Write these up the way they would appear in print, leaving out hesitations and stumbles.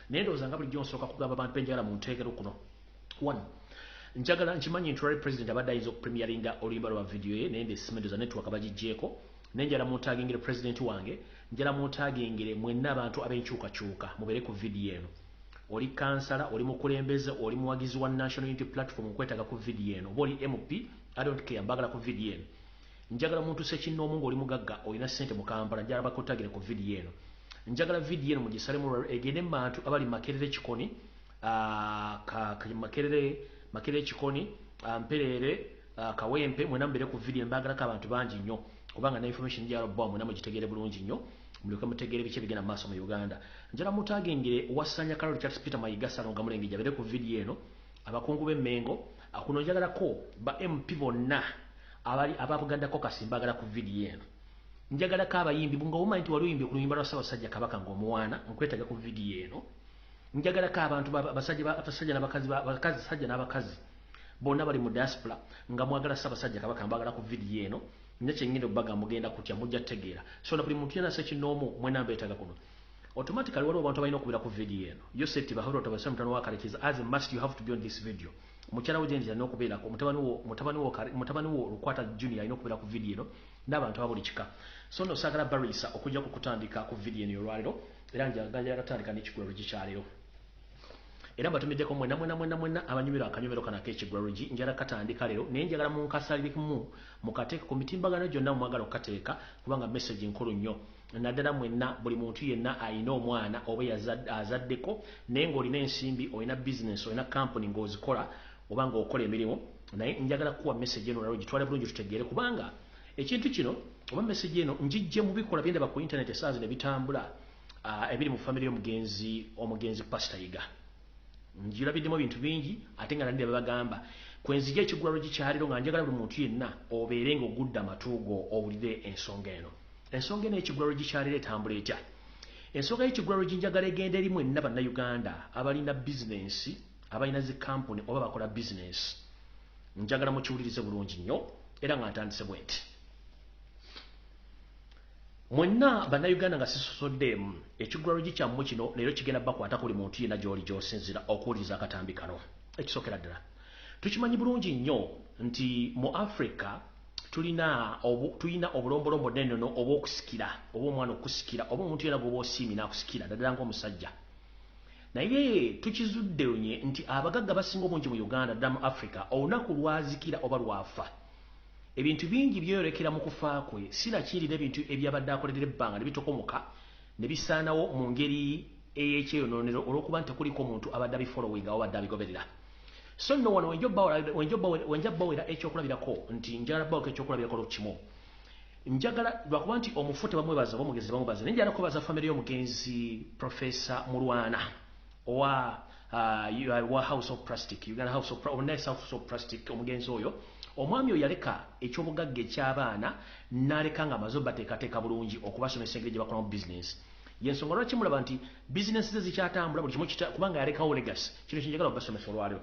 Nendoza nga bulijjo nsooka kugamba abantu benjagala mu nteekero kuno. 1. Njagala nkimanyi nti olwali president abadde ayinza okupremieringa oluyimba lwa video ye naye ndesimendeza network abagijjeeko nenjala muntagingire president wange njala muntagingire mwenna abantu abenkyukakyuka mubere ku video eno. Oli kansala, oli mukulembeze, oli muwagizi wa National Unity Platform nkwetaga ku video eno. Oli MP, I don't care, mbagala ku video eno. Njagala muntu sekinnoomu ng'oli mugagga olina ssente mu Kampala njala bakutagire ku video eno. Njagala video eno mugisalemu egende mu bantu abali Makerere Kikoni, Makerere Kikoni, Mperere, Kawempe, mwena mbere ku video mbagalako abantu bangi nnyo kubanga na information njala bwa mwena mugitegere bulungi nnyo. Muleke mutegere biche bigenda maaso mu Uganda. Njala mutagingire wasanya Carol Charles Peter Mayiga Salonga Mulenge jabere ku video eno abakungu b'Emmengo akuno njagala ko ba MP bonna abali Abaganda ko kasimbagala ku video eno. Njagala ka abayimbi bunga umanyi nti wali oyimbi ku luyimba lwa Ssaabasajja Kabaka ng'omwana nkwetaga ku video eno. Njagala ka abantu abasajja n'abakazi bonna bali mu diaspora nga mwagala Ssaabasajja Kabaka mbagala ku video eno. Nyeche ngine baga mugenda kutya mujja tegeera. So na buli muntu yana sekinoomu mwena mbetaga kuno. Automatically waliwo abantu balina okubira ku video eno. Yo safety bahoro tabasa mutano wakalekiza as a must you have to be on this video. Mukyala ujenzi alina okubeera ko mutabani wo Lukwata Junior alina okubeera ku video eno n'abantu abuli kika. So no sagala barisa okujja kukutandika ku video eno yolwaliro era njagala katandika n'ekigwero gikyaliro. Era batumiddeko mwena abanyumira akanyumiro kana k'ekigwalogi njala katandika lero naye njagala munkasalirimu mukateeka ku mitimbagano gyonna mwagala okukateeka kubanga message nkulu nnyo naddala mwenna buli muntu yenna ayina omwana oba azaddeko naye ng'olina ensimbi olina business olina company ng'ozikola oba ng'okola emirimu naye njagala kuwa message eno lero gitwale bulungi tutegeere kubanga ekintu kino oba message eno njijje mu bikola byendaba ku internet esaazi ne bitambula ebiri mu family y'omugenzi Pastor Yiga. Njirabiddemu bintu bingi ate nga nandira babagamba kwenzija ekigwalo gikyaliro nga njagala buli muntu yenna obeere ng'ogudda amatuugo owulire ensonga eno. Ensonga eno ekigwalo gikyaliro etambula etya? Ensonga y'ekigwalo njagala egenda erimu enna bannayuganda abalina bizinensi abalina zi kampuni oba bakola bizinensi. Njagala mukiwulirize bulungi nnyo era nga ntandise bweti. Mwenna bannayuganda nga sisosoddeemu ekigwalo kyammwe kino leero kigenda bakwata buli muntu yenna gy'oli gy'osinzira okuwuliriza akatambi kano. Ekisookera ddala tukimanyi bulungi nnyo nti mu Africa tulina obulombolombo n'ennono oba okusikira oba omwana okusikira oba omuntu yenna gw'oba osiimye n'akusikira ddala ng'omusajja. Naye tukizudde nti abagagga basinga obungi mu Uganda ddala mu Africa olunaku lwazikira oba lwafa. Ebintu bingi byeyolekera mu kufa kwe sinakiri n'ebintu ebyabadde akolerera ebbanga ne bitokomoka ne bisaanawo mu ngeri ey'ekyeyononero olw'okuba nti tekuliko omuntu abadde abifolowinga oba abadde abigoberera. So nno wano wenja bawera ekyokulabirako nti njagala baweka ekyokulabirako kimu. Njagala lwakuba nti omufu tebamwebaza oba omugezi bamubaza naye njagala kubaza famire y'omugenzi Professor Mulwana wa House of Plastic Uganda House of Plastic omugenzi oyo. Omwami oyo yaleka ekyobugagga eky'abaana n'aleka nga amaze bateekateeka bulungi okubasomesa engeri gye bakola mu bizinensi. Yensonga lwaki mulaba nti bizinensi ze zikyatambula buli kimu kubanga yalekawo legacy. Kino kinjagala okubasomesa olwaliro.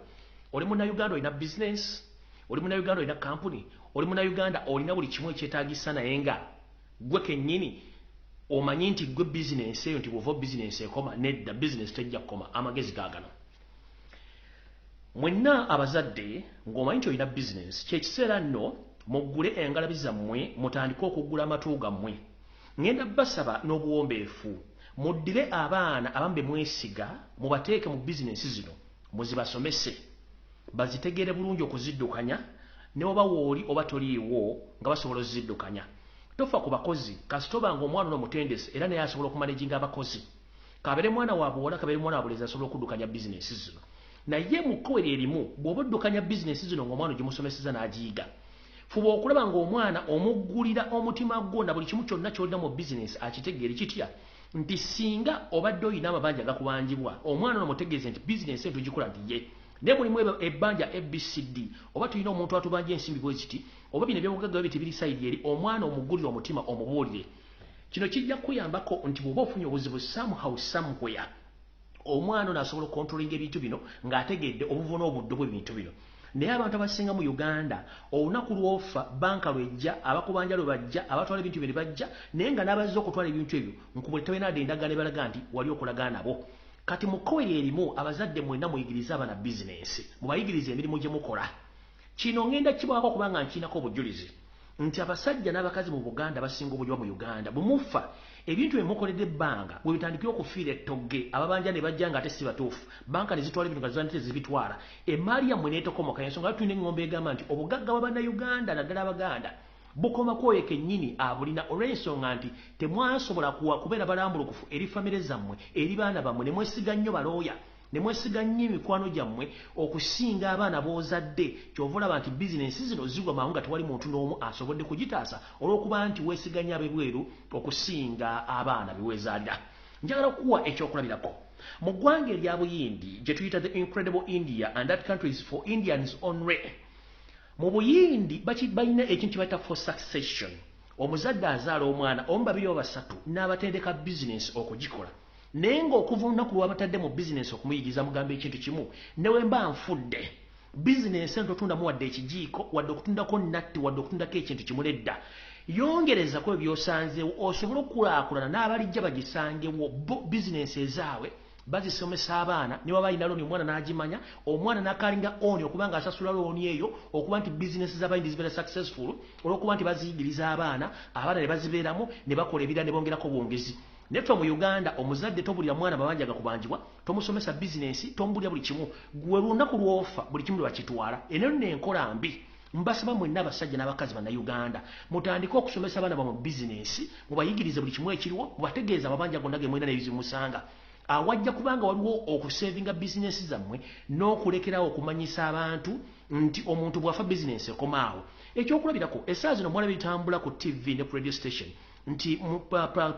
Oli munnayuganda olina bizinensi, oli munnayuganda olina kampuni, oli munnayuganda olina buli kimu ekyetaagisa naye nga gwe kennyini omanyi nti gwe bizinensi eyo nti bw'ova bizinensi ekoma nedda bizinensi tejja kukoma. Amagezi gaagano. Mwenna abazadde ng'omanyi nti olina bizinensi kyekiseera nno muggule engalabi zammwe mutandike okuggula amatu gammwe. Ngenda basaba n'obuwombeefu muddire abaana abamu be mwesiga mubateeke mu bizinensi zino muzibasomese bazitegeere bulungi okuziddukanya ne oba wooli oba toliiwo nga basobola oziddukanya. Tofa ku bakozi kasitoba ng'omwana n'omutendesi era naye asobola okumanaginga abakozi. Kabeere mwana wa buwala kabeere mwana wa bulezi asobola okuddukanya bizinensi zino. Naye mu kkowe erimu bw'oba oddukanya bizinensi zino ng'omwana ogimusomeseza n'agiyiga. Fuba okulaba ng'omwana omuggulira omutima gwo na buli kimu kyonna ky'olina mu bizinensi akitegeere kitya nti singa obadde oyina amabanja gakubanjibwa omwana n'omutegeeze nti bizinensi eyo tugikola nti ye. Ne mulimu ebbanja ABCD oba tulina omuntu atubanja ensimbi bwe ziti oba bino ebyobugagga biti biri sayidi eri omwana omuggulira omutima omubuulire. Kino kijja kuyambako nti bw'oba ofunye obuzibu somehow somewhere omwana n'asobola okontrolinga ebintu bino ng'ategedde obuvuna obuddo bw'ebintu bino. Naye abantu abasinga mu Uganda olunaku lw'ofa banka lwejja abakubanja lwe bajja abatwala ebintu bino bajja naye nga n'abazze okutwala ebintu ebyo nkubuletawe n'adde endagaano ebalaga nti wali okulaga nabo. kati mukowe erimu abazadde mwenna muyigiriza abana business mubayigiriza emirimu gye mukola kino ngenda kibwako kubanga nkinako obujulizi nti abasajja n'abakazi mu Buganda basinga obujwa mu Uganda bumufa ebintu emukoledde ebbanga bwe bitandikira okufiira ettogge ababanja ne bajja nga ate si batuufu banka ne zitwala ebintu nga zibadde tezibitwala emaali yammwe n'etokomoka ensonga tulina engombe egamba nti obugagga bw'Abannayuganda naddala Abaganda bukoma kwoyo kennyini abulina olw'ensonga nti temwasobola kubeera balambulukufu eri famire zammwe eri baana bammwe ne mwesiga nnyo balooya ne mwesiga nnyo emikwano gyammwe okusinga abaana boozadde kyova olaba nti bizinensi zino zigwa mangu nga tewali muntu n'omu asobodde kugitaasa olw'okuba nti weesiga nnyo ab'ebweru okusinga abaana beweezaalira njagala okuwa ekyokulabirako mu ggwanga erya Buyindi gye tuyita the incredible India and that country is for Indians only mu Buyindi balina ekintu kibayita for succession omuzadde azaala omwana omu babiri oba basatu n'abatendeka bizinensi okugikola naye ng'okuva olunaku lw'abatadde mu bizinensi okumuyigiriza mugamba ekintu kimu newe mba nfudde bizinensi entotundamu wadde ekijiiko wadde okutundako natti wadde okutundako ekintu kimu nedda yongerezako ebyosanzeewo osobole okukulaakulana n'abalijja bagisangewo bizinensi ezaabwe bazisomesa abaana ne waba alina looni omwana n'agimanya omwana n'akalinga oni okuba nga asasula looni eyo okuba nti bizinensi z'abayindi zibeera successful olw'okuba nti baziyigiriza abaana ne bazibeeramu ne bakola ebirala ne bongerako bwongezi neffe mu Uganda omuzadde tobulira mwana mabanja gakubanjibwa tomusomesa bizinensi tombulira buli kimu gwe lunaku lwofa buli kimu lwakitwala eno n'enkola mbi mbasaba mwenna abasajja n'abakazi bannayuganda mutandike okusomesa abaana ba mu bizinensi mubayigirize buli kimu ekiriwo mubategeeza amabanja gonna ge mwena n'ebizimusanga awajja kubanga waliwo okusevinga bizinensi zammwe n'okulekerawo okumanyisa abantu nti omuntu bw'afa bizinensi ekomaawo ekyokulabirako essaawa zino mwala bitambula ku TV ne ku radio station nti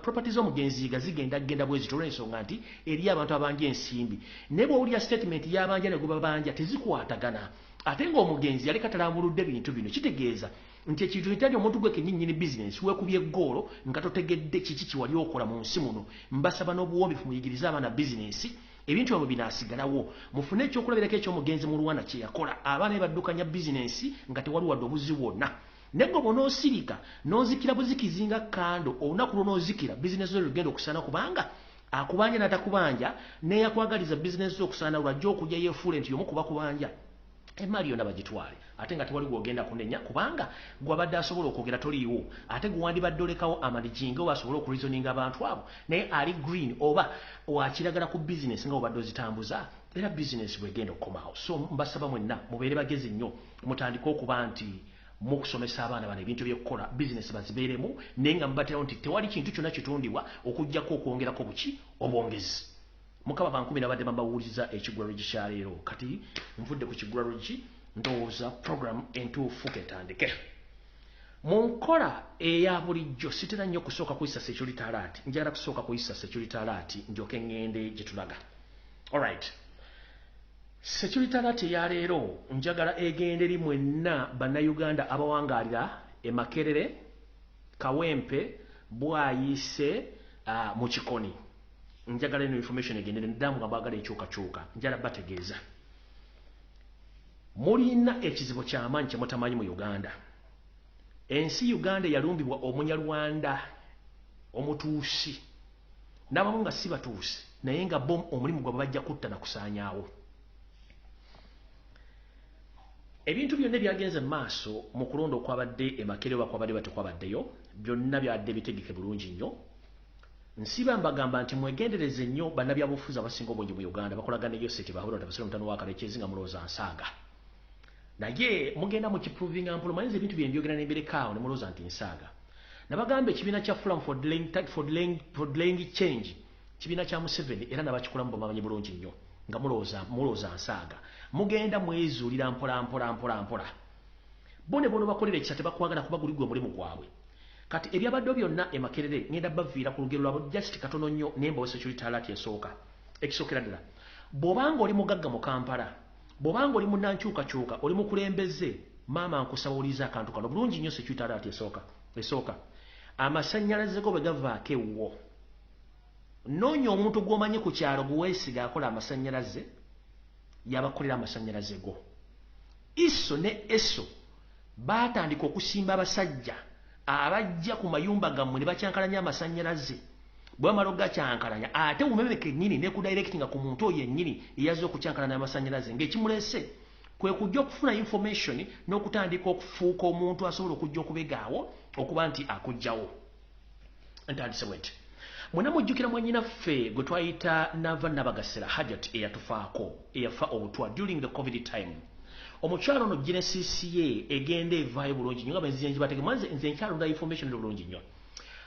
properties omugenzi zigenda bwe zito olw'ensonga nti eri abantu abanja ensimbi naye bw'owulira statement y'abanja ne gubabanja tezikwatagana ate ng'omugenzi yaleka talambuludde bintu bino kitegeeza nti ekintu ekitali omuntu gwe kennyinnyini bizinensi weekubye eggoolo nga totegedde kiki kiwali okola mu nsi muno mbasaba n'obuwombefu muyigirize abaana bizinensi ebintu ebyo binaasigalawo mufune ekyokulabirako ekyomugenzi mu Rwanda kye yakola abaana baddukanya bizinensi nga tewali wadde obuzi bwonna nego bonoosirika n'ozikira buzikizinga kando olunaku lw'onoozikira bizinensi zo lugenda okusaana kubanga akubanja n'atakubanja neeyakwagaliza bizinensi zo okusaana lwajja okujja yeefuule nti yomu kuba kubanja emaali yonna bagitwale ate nga tewali gwogenda kunenya kubanga gwabadde asobola okwogera toliiwo ate gwandibadde olekawo amanijinga oba asobole okureasoninga abantu abo naye ali green oba wakiragala ku bizinensi nga obadde ozitambuza era bizinensi bwegenda okukomawo so mbasaba mwenna mubeere bagezi nnyo mutandike okuba nti mukusomesa abaana bano ebintu by'okukola bizinensi bazibeeremu naye nga mubaterawo nti tewali kintu kyonna kitundibwa okuggyako okwongerako buki obwongezi mukaba bankumi nabadde mbawuliza ekigulalo kyaleero kati nvudde ku kigulalo ki ndowooza program entuufu ketandike mu nkola eya bulijjo sitera nnyo kusooka kuyisa security alert njagala kusooka kuyisa security alert njoke ngende gye tulaga alright security alert eyaleero njagala egende eri mwenna bannayuganda abawangaalira e Makerere Kawempe Bwayise mu Kikoni njagala eno information egendere ndamu nga bagala ekyukakyuka njala bategeeza mulina ekizibu ky'amaanyi kye mutamanyi mu Uganda ensi Uganda yalumbibwa omunyarwanda omutuusi n'abamu nga si batuusi naye nga bo omulimu gwe bajja kutta na kusaanyaawo ebintu byonna byagenze mu maaso mu kulonda okwabadde e Makerere oba kwabadde batekwabaddeyo byonna byadde bitegeke bulungi nnyo nsiba mbagamba nti mwegendereze nnyo bannabyabufuzi abasinga obungi mu Uganda bakolagana eyo seti bahura tabasira mutano wa Kalekezi nga mulooza nsaaga naye mugenda mu kiprovinga mpolo manyize ebintu bye mbyogera n'emberekaawo ne mulooza nti nsaaga nabagamba ekibiina kya Forum for Delaying Change kibiina kya Museveni era nabakikulamu bamanyi bulungi nnyo nga mulooza nsaaga mugenda mwezuulira mpola bone bakolera ekisa tebakwagala kuba guli gwe mulimu gwabwe kati ebyabadde byonna e Makerere ngenda baviira ku lugero lwabo just katono nnyo nemba security alert esooka ekisookera ddala bw'obanga oli mugagga mu Kampala bw'obanga oli munnankyukakyuka oli mukulembeze maama nkusawuliza akantu kano bulungi nnyo security alert esooka amasannyalaze go bwe gavaako ewwo noonya omuntu gw'omanyi ku kyalo gweweesiga akola amasannyalaze yabakolera amasannyalaze go iso ne eso baatandika okusimba abasajja abajja ku mayumba gammwe ne bakyankalanya amasannyalaze bwa maroga kyankalanya ate umeme kenyini ne ku directinga ku muntu yennyini yazo kucyankalana amasanyalaze ngekimulese kwe kujja okufuna information n'okutandika okufuuka omuntu asobola okujja okubegaawo okuba nti akujjawo ntandise bwenti mwena mujjukira mwannyinaffe gwe twayita Nava Nabagasera Hajat eyatufaako eyafa Obutwa during the COVID time omukyalo ono Genesis ye egenda evaayo bulungi nnyo nga benzinji batege mwanze nze nkyalo nda information bulungi nnyo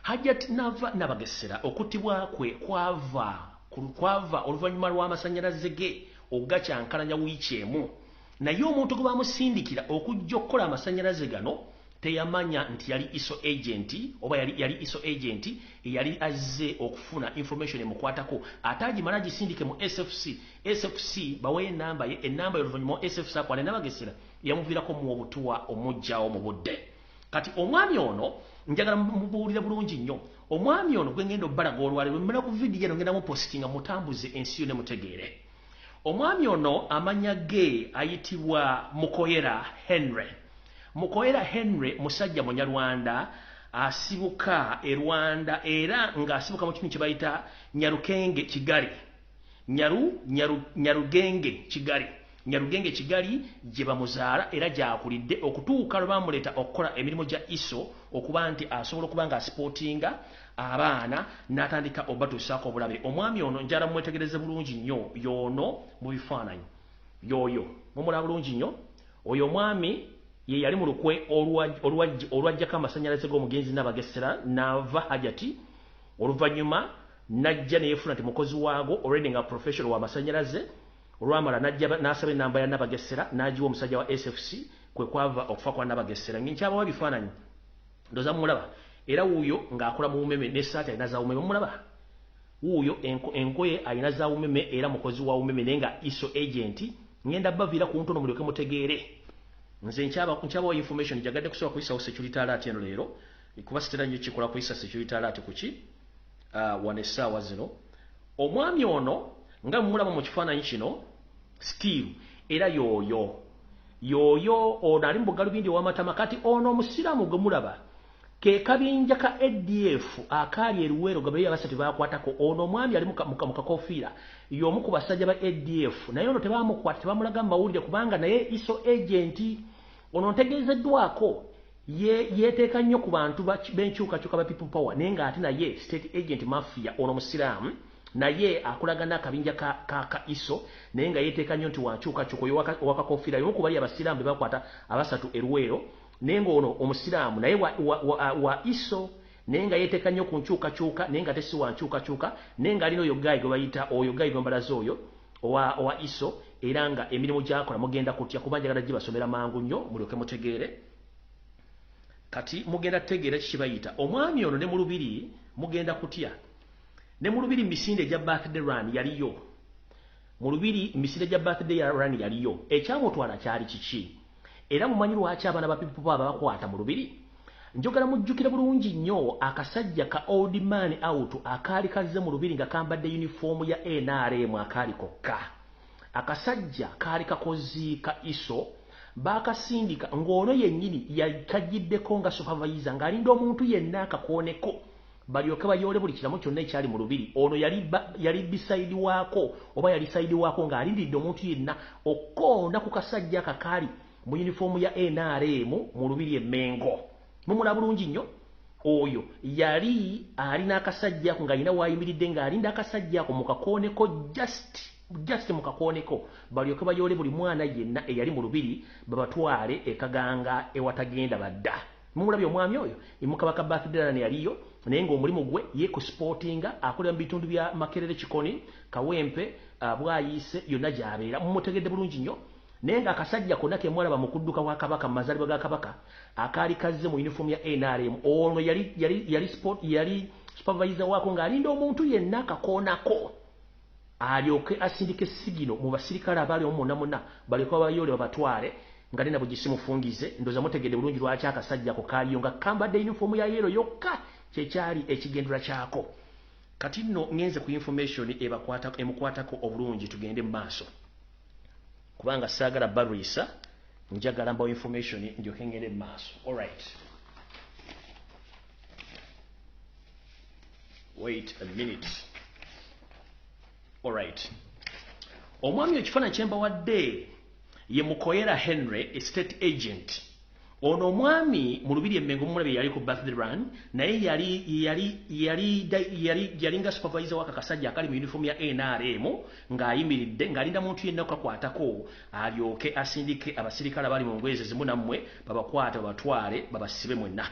Hajat Nava Nabagasera okuttibwa kwe kwava oluvannyuma lw'amasanyalaze ge ogakyankalanya wiiki emu naye omuntu gwe bamusindikira okujja okukola amasanyalaze gano teyamanya nti yali ISO agent oba yali ISO agent yali azze okufuna information emukwatako atagimala gisindike mu SFC bawe enamba y'oluvannyuma SFC akwana Nabagesera yamuviirako mu Obutwa omujjawo mu budde kati omwami ono njagala mubuulira bulungi nnyo omwami ono gwe ngenda obbalaga olwale lwe mmala ku vidiyo eno ngenda mupostinga mutambuze ensi yo ne mutegeere omwami ono amanya ge ayitibwa Mukoyera Henry musajja Munyarwanda asibuka e Rwanda era ng'asibuka mu kitundu kye bayita Nyarugenge Kigali Nyarugenge Kigali gye bamuzaala era gyakulidde okutuuka lwe bamuleeta okukola emirimu gya ISO okuba nti asobola okuba ng'asipotinga abaana n'atandika obatuusaako obulabe omwami ono njala mwetegereze bulungi nnyo y'ono mu bifaananyi y'oyo mumulaba bulungi nnyo oyo omwami ye yali mu lukwe olwajjako amasanyalaze g'omugenzi Nabagesera Nava Hajati oluvannyuma najja neyeefuna nti mukozi waago already nga professional w'amasanyalaze olwamala najja n'asaba ennamba ya Nabagesera n'agiwa omusajja wa SFC kwe kwava okufa kwa Nabagesera nkyabawa bifaananyi ndoza mumulaba era wuuyo ng'akola mu umeme n'essaati alina za umeme mumulaba wuuyo engoye alina za umeme era mukozi wa umeme naye nga ISO agent ngenda baviira ku ntono mulyoke mutegeere nze nkyaba information jagadde kusobola kuyisawo security alert eno leero kuba sitera nnyo kikola kuyisa security alert kuki wane essaawa zino omwami ono nga mumulaba mu kifaananyi kino still era yooyo ono ali mu bugalubindi ow'amatama kati ono omusiraamu gwe mulaba ke kabinja ka ADF akaali eruwero gabayo abasatu bakwatako ono omwami ali mu kakofiira y'omu ku basajja ba ADF naye ono tebamukwata tebamulaga mu mawulire kubanga naye ISO agent ono ntegeezeddwako yeeteeka nnyo ku bantu b'enkyukakyuka ba people power naye ng'ate naye state agent mafia ono musiraamu naye akulagana akabinja ka ISO naye nga yeeteeka nnyo nti wankyukakyuka oyo wakakofiira y'omu ku bali abasiraamu be bakwata abasatu eruwero naye ng'ono omusiraamu naye wa ISO naye nga yeeteeka nnyo ku nkyukakyuka naye nga tesi wa nkyukakyuka naye ng'alina oyo gayi gwe bayita oyo gayi gwe mbalaza oyo owa ISO era nga emirimu gy'akola mugenda kutya kuba njagala gibasomera mangu nnyo mulyoke mutegeere kati mugenda kutegeera kikibayita omwami ono ne mu lubiri mugenda kutya ne mu lubiri misinde gya birthday run yaliyo mu lubiri misinde gya birthday run yaliyo ekyamutwala kyali kiki era mumanyi lwaki abaana ba people bakwata mu lubiri njogera mujjukire bulungi nnyo akasajja ka old man out akaali kazze mu lubiri nga kambadde uniform ya NRM akaali kokka akasajja kaali kakozi ka ISO bakasindika ng'ono yennyini yakagiddeko nga supervisor ng'alinda omuntu yenna akakooneko balyoke bayoole buli kiramu kyonna ekyali mu lubiri ono yali bisaidi waako oba yali saidi waako ng'alindiridde omuntu yenna okkoonda ku kasajja akakaali mu uniform ya NRM mu lubiri emengo mumulaba bulungi nnyo oyo yali alina akasajja ako ng'alina waayimiridde ng'alinda akasajja ako mu kakooneko just mu kakooneko balyoke bayoole buli mwana yenna eyali mu lubiri babatwale ekaganga ewatagenda badda mumulabye omwami oyo Kabaka birthday yaliyo naye ng'omulimu gwe yeekusipotinga akolera mu bitundu bya Makerere Kikoni Kawempe Bwayiise yonna gy'abeera mumutegedde bulungi nnyo naye ng'akasajja konna kemwalaba mu kudduka wa Kabaka mu mazaalibwa ga Kabaka akaali kazze mu uniform ya NRM ono yali supervisor waako ng'alinda omuntu yenna akakoonako alyoke asindike sigino mu basirikale abaali omu balyoke babayoole babatwale nga nina bugisimufungize ndoza mutegedde bulungi lwaki akasajja ako kaaliyo nga kambadde uniform ya yero yokka kyekyali ekigendera kyako kati nno ngenze ku information emukwatako obulungi tugende mu maaso kubanga saagala barisa njagala mbawo information ndyoke ngende mu maaso alright Wait a minute. All right. Omwami ekifaananyi kye mbawadde ye Mukoyera Henry, estate agent. Ono omwami mu Lubiri Emmengo mulabe yali ku birthday run naye yali nga supervisor waka kasajja akali mu uniform ya NRM ng'ayimiridde ng'alinda muntu yenna okakwatako alyoke asindike abasirikale abali mu ngwezi zimu nammwe babakwate babatwale babasibe mwenna.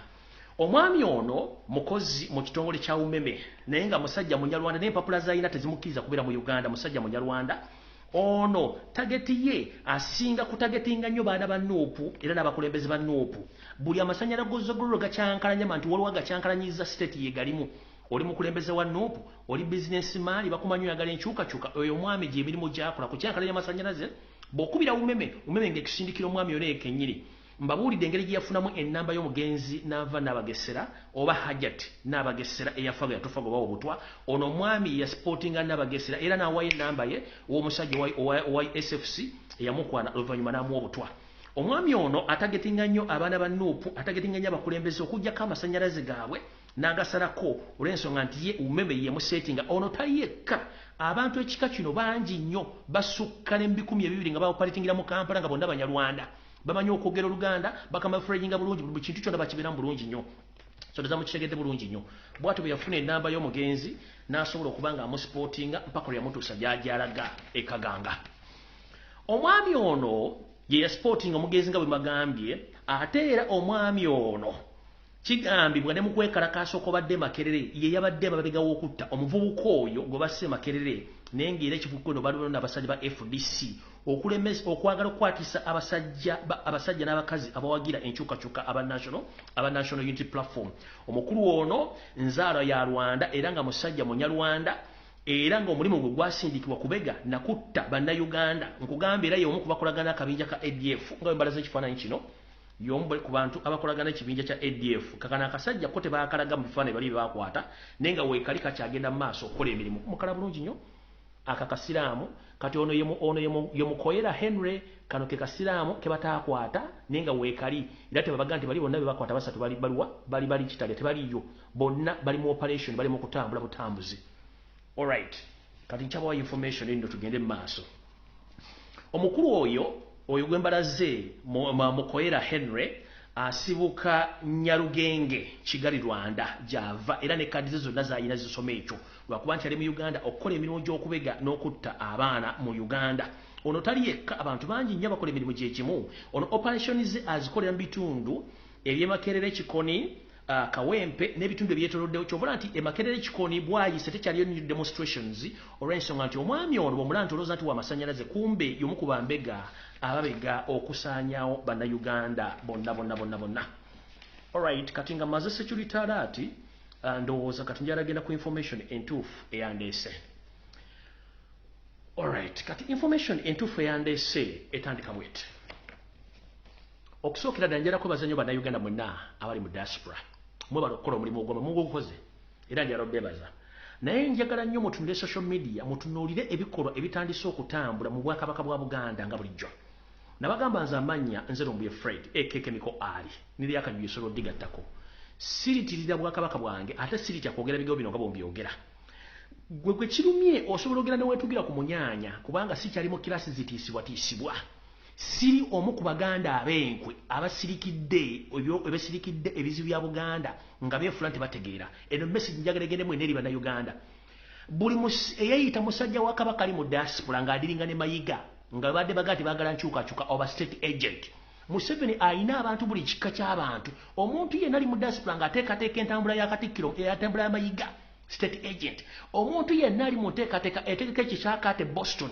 Omwami ono mukozi mu kitongole kya umeme naye nga musajja Munyarwanda n'empapula z'alina tezimukkiriza kubeera mu Uganda, musajja Munyarwanda. Ono tageti ye asinga kutagetinga nnyo baana ba Nuupu era n'abakulembeze ba Nuupu. Buli amasanyalaze g'olwo gakyankalanya mantu waliwo gakyankalanyiza state ye galimu. Oli mukulembeze wa Nuupu, oli businessman bakumanyi oyagala enkyukakyuka, oyo omwami gye emirimu gy'akola ku kyankalanya amasanyalaze bw'okubira umeme ng'ekusindikira omwami ono yennyini. Mbabuulidde engeri gye yafunamu ennamba y'omugenzi n'ava n'abagesera oba hajat n'abagesera eyafaga yatufa goba Obutwa. Ono omwami yasportinga n'abagesera era n'awayo ennamba ye w'omusajja owa SFC eyamukwana oluvannyuma n'amuwa Obutwa. Omwami ono atagetinga nnyo abaana ba Nuupu, atagetinga nnyo abakulembeze okuggyako amasanyalaze gaabwe n'agasalako olw'ensonga nti ye umeme ye musetinga. Ono tayekka, abantu ekika kino bangi nnyo basukka ne200 nga bawopaletingira mu Kampala nga bonna Banyarwanda. Bamanyi okwogera Oluganda bakamafurejinga bulungi buli kintu kyonna bakiberamu bulungi nnyo. So ndaza mukitegedde bulungi nnyo. Bw'atyo bwe yafuna ennamba y'omugenzi n'asobola okuba ng'amusipotinga mpaka lwe yamutuusa gy'alaga e Kaganga. Omwami ono ye yasportinga omugenzi nga bwe magambye, ate era omwami ono kigambibwa ne mu kwekalakaasa okubadde Makerere ye yabadde mabega w'okutta omuvubuka oyo gwe basse Makerere naye ng'era ekivuko eno baliwo n'abasajja ba FDC okwagala okukwatisa abasajja n'abakazi abawagira enkyukakyuka aba National Unity Platform. Omukulu ono nzaalo ya Rwanda era nga musajja Munyarwanda era ng'omulimu gwe gwasindikibwa kubega nakutta bannayuganda. Nkugamba era y'omu ku bakolagana akabinja ka ADF nga bwe mbalaza ekifaananyi kino y'omu ku bantu abakolagana ekibinja kya ADF. Kakana akasajja ko tebaakalaga mu bifaananyi bali bye baakwata naye nga weekali kakyagenda mu maaso okukola emirimu. Mukala bulungi nnyo aka kasiraamu kati ono ye Mukoyera Henry, kano ke kasiraamu ke bataakwata naye nga weekali era tebabaga nti bali bonna be bakwata basatu bali kitale tebaliyo, bonna bali mu operation, bali mu kutambula butambuzi. Alright, kati nkyabawa information endo tugende mu maaso. Omukulu oyo gwembalaze Mukoyera Henry asibuka Nyarugenge Kigali Rwanda gy'ava era ne kadi ze zonna z'alina zisoma ekyo lwakuba nti ali mu Uganda okukola emirimu gy'okubega n'okutta abaana mu Uganda. Ono tali yekka, abantu bangi nnyo abakola emirimu gyekimu. Ono operation ze azikolera mu bitundu eby'Emakerere, Kikoni, Kawempe n'ebitundu ebyetooloddewo. Ky'obola nti Emakerere Kikoni bwayise tekyaliyo new demonstrations olw'ensonga nti omwami ono bw'omulaba nti olowooza nti w'amasanyalaze kumbe y'omu ku bambega ababega okusaanyaawo bannayuganda bonna. Alright, kati nga maze security alert ndowooza kati njalagenda ku information entuufu eyandeese. Alright, kati information entuufu eyandeese etandika bw'eti. Okusookera ddala njala kwebaza nnyo bannayuganda mwenna abali mu diaspora. Mwebala okukola omulimu ogw'ogukoze era njala obbeebaza. Naye njagala nnyo mutunule social media mutunuulire ebikolwa ebitandise okutambula mu Bwakabaka bwa Buganda nga bulijjo. Nabagamba nze amannya nze Lumbuye Fred Kemiko Ali niri akanyuisolo digattako. Siritirira Bwakabaka bwange ate siritya kwogera bigambo bino nga bombyogera. Gwe kirumye osobola ogera ne weetugira ku munyaanya kubanga sikyalimu kirasi zitiisibwa. Siri omu ku Baganda abenkwe abasirikidde ebizibu bya Buganda nga beefula nti bategeera. Eno message njagala egendemu eri bannayuganda. Buli eyayita musajja wa Kabaka ali mu diaspora ng'adiringa ne mayiga nga badde bagati baagala nkyukakyuka oba state agent. Museveni ayina abantu buli kika ky'abantu. Omuntu yenna ali mu diaspora ng'ateekateeka entambula ya Katikkiro eyatambula ya mayiga state agent. Omuntu yenna ali mu nteekateeka etegeka ekikyakaate Boston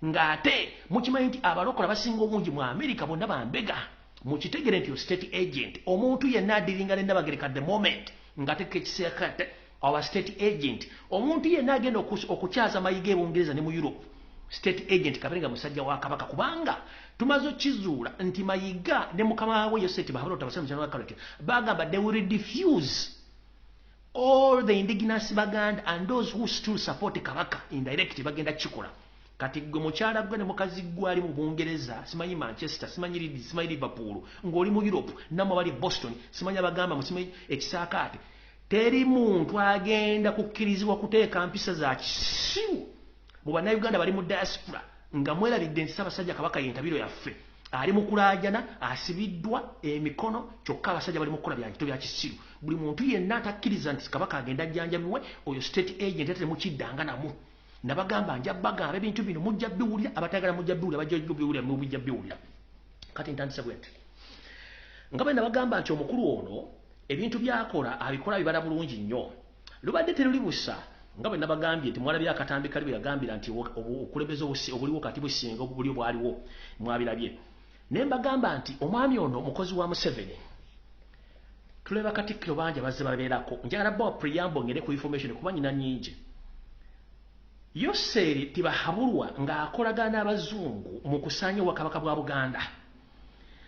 ng'ate mukimanyi nti abalokola basinga obungi mu America bonna bambega. Mukitegere nti state agent omuntu yenna adiringa ne Nabagereka at the moment ng'ateeka ekiseekate oba state agent. Omuntu yenna agenda okukyaza mayiga e Bungereza ne mu Europe state agent kabenga musajja wa Kabaka kubanga tumaze okizuula nti mayiga ne mukama we Yoseti bahabula tabasema cyangwa kaleke bagamba they will diffuse all the indigenous Baganda and those who still support Kabaka indirectly bagenda kikola. Kati gwe mukyala gwe ne mukazi gwe ali mu Bungereza simanyi Manchester simanyi Leeds simanyi Liverpool ng'oli mu Europe namwe bali Boston simanyi abagamba musimanyi ekisaakaate teri muntu agenda kukkirizibwa kuteeka mpisa za kisiru mu bannayuganda bali mu diaspora nga mwerabidde nti Ssaabasajja Kabaka yentabiro yaffe ali mu kulaajana asibiddwa emikono kyokka abasajja bali mu kukola byanjito bya kisiru buli muntu yenna atakkiriza nti Kabaka agenda ajjanjabiwe oyo state agent ate mukiddanga namu nabagamba nja bagamba ebintu bino mujja biwulira abatayagala mujja biwulira bajja biwulira mujja biwulira kati ntandise bwete nga bwe nabagamba nti omukulu ono ebintu byakola abikola bibala bulungi nnyo lubadde teruli busa nga bwe nabagambye nti mwalabye akatambi kali bwe yagambira nti okulebeza obuliwo kati businga obuli bwaliwo mwabirabye ne mbagamba nti omwami ono mukozi wa Museveni tuleba Katikkiro bangi bazze babeerako njagala bwa preamble ngere ku information kuba nyina nnyingi Yoseri tibahabulwa ng'akolagana n'abazungu mu kusaanya obwakabaka bwa Buganda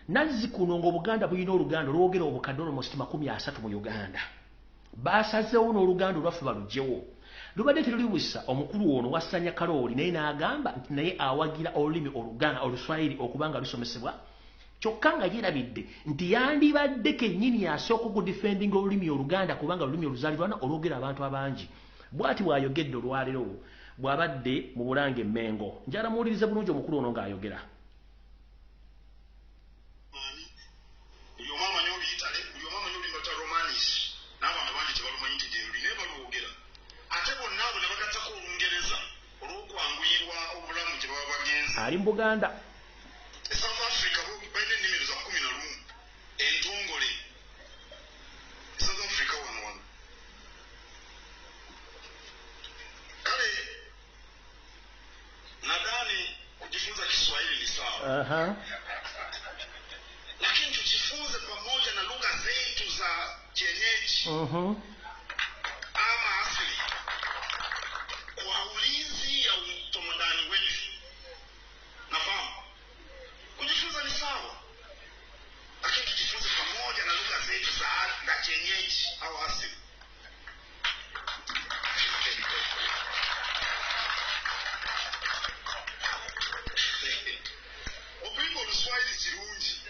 nazzi kuno ng'Obuganda bulina oluganda olwogera obukadde almost 30 mu Uganda baasazeewo n'oluganda olwaffe balugyewo lubadde teruli busa omukulu ono wassanya kalooli naye n'agamba nti naye awagira olulimi oluganda oluswayiri okubanga lusomesebwa kyokka nga yeerabidde nti yandibadde kennyini asooka okudifendinga olulimi oluganda kubanga olulimi oluzaalirwana olwogera abantu abangi bw'ati bw'ayogedde olwaleero bw'abadde mu Bulange Mmengo njala muwulirize bulungi omukulu ono ng'ayogera ali mu Buganda South Africa baina ennimiro za 11 entongole South Africa one kale nadhani kujifunza Kiswahili ni sawa lakini tujifunze pamoja na lugha zetu za kienyeji ama asili kwa ulinzi ya utamandani wetu. Nafahamu kujifunza ni sawa, lakini tujifunze pamoja na lugha zetu za kienyeji au asili. Opingo Luswahili kirungi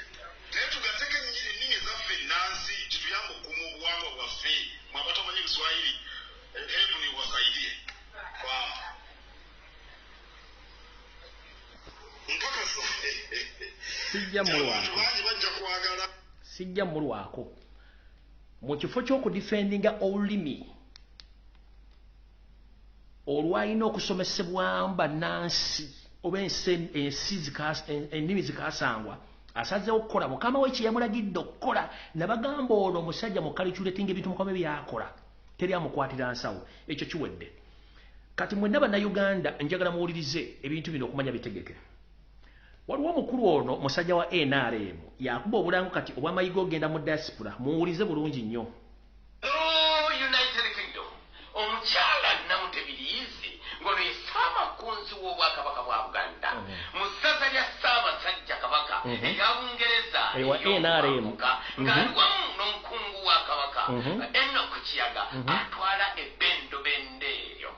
naye tugateke nnyini zaffe nansi tutuyambe okukuuma obuwangwa bwaffe mwabato amanyi Luswahili hebu niwasaidie sijja mulwako mu kifo ky'okudifendinga olulimi olwalina okusomesebwamu bannansi oba ennimi zikasangwa asazeewo okukola mukama we kye yamulagidde okukola nabagamba ono omusajja mu calculating ebintu mukama byakola teri amukwatira nsawo ekyo kiwedde kati mwenna bannayuganda njagala muwulirize ebintu bino okumanya bitegeke waliwo omukulu ono musajja wa NRM yakuba obulango kati obw'amayiga ogenda mu diaspora muwulize bulungi nnyo United Kingdom omukyala Namutebiriizi ngono ye Ssaamakunzi w'Obwakabaka bwa Buganda mu ssaza lya Ssaabasajja Kabaka erya Bungereza ewa NRM ng'aliwamu n'omukungu wa Kabaka Okukyalira atwala ebbendo bende eryo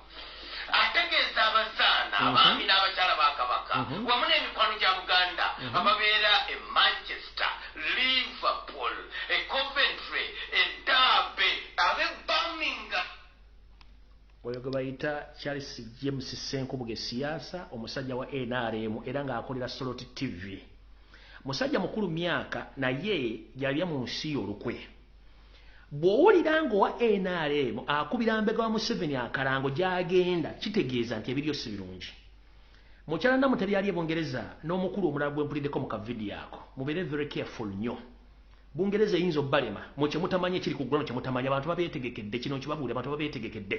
ategeeza abazaana abaami n'abakyala ba Kabaka wamu n'emikwano gya Buganda ababeera e Manchester, Liverpool, e Coventry, e Derby, ab'e Birmingham. oyo gwe bayita Charles James Senkubuge siyaasa omusajja wa NRM era ng'akolera Soloti TV musajja mukulu myaka naye yalya mu nsi olukwe bw'owulira ng'owa NRM akubira mbega wa Museveni akalango gy'agenda kitegeeza nti ebiryo si birungi mukyala Namuteri yali e Bungereza n'omukulu omulala bwe mpuliddeko mu kavidiyo ako mubeere very careful nnyo Bungereza eyinza obbalema mu kye mutamanyi ekiri ku ground kye mutamanyi abantu babeetegekedde kino kibabuulira abantu babeetegekedde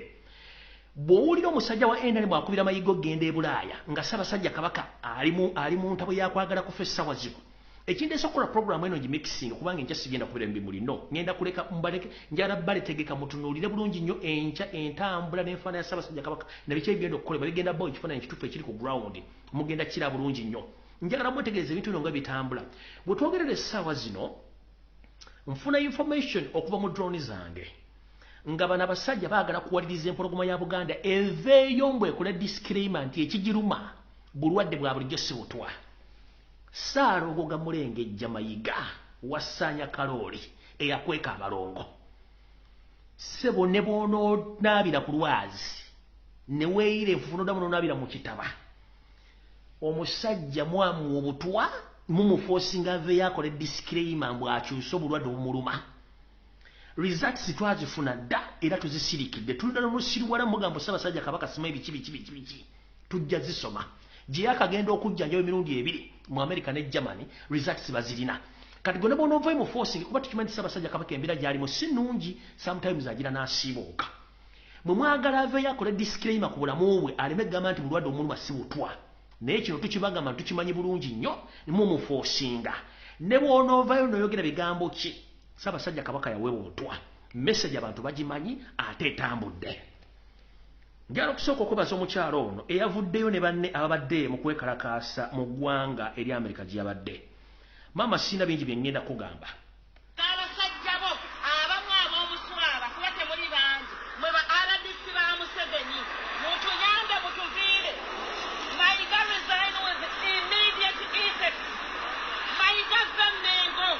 bw'owulira omusajja wa NRM akubira amayigo ogenda e Bulaaya nga Ssaabasajja Kabaka ali mu ntabo yakwagala kufa essaawa zino ekindeesa okukola programu eno gimixing kubanga enkya sigenda kubira emibimuli no ngenda kuleka mbaleke njala baletegeka mutunuulire bulungi nnyo enkya entambula n'enfaana ya Ssaabasajja Kabaka nabiki ebigenda okukolebwa bigenda bawo ekifaananyi ekituufu ekiri ku ground mugenda kira bulungi nnyo njagala mwetegereza ebintu bino nga bitambula bwe twogerera essaawa zino nfuna information okuva mu drone zange nga bano abasajja baagala kuwaliriza empologoma ya Buganda eveeyo mbwekula disclaimer nti ekigiruma bulwadde bwa bulijjo si butwa Saalongo Mulengejja Mayiga wassaanya kalooli eyakweka abalongo sebo ne bono nabira ku lwazi ne weeyire enfunoda muno nabira mu kitaba omusajja mwamu obutwa mumuforcinga ave yakole disclaimer mbu akyusa obulwadde obumuluma results twazifuna dda era tuzisirikidde tulina n'omusiriwala mugambo Ssaabasajja Kabaka sima ebiki tujja zisoma gye yakagenda okujjanjaba emirundi ebiri mu America ne Germany results bazirina kati gwe ne bono ovayo mu forcing kuba tukimanyi Ssaabasajja Kabaka embeera gy'alimu si nnungi sometimes agira n'asiibuuka bwe mwagala ave yakole disclaimer ku bulamu bwe aleme gamba nti bulwadde omuluma si butwa naye kino tukibagamba tukimanyi bulungi nnyo mumuforcinga ne bw'onoovayo n'oyogera bigambo ki Ssaabasajja Kabaka yaweebwa obutwa message abantu bagimanyi ate etambudde njala okusooka okubaza omukyalo ono eyavuddeyo ne banne ababadde mu kwekalakaasa mu ggwanga eri Amerika gye yabadde maama sina bingi bye ngenda kugamba abasajja bo abamu ab'omuswala kuba temuli bangi mwe ba RDC ba Museveni mutuyambe mutuviire mayiga resign with immediate effect mayiga Zamengo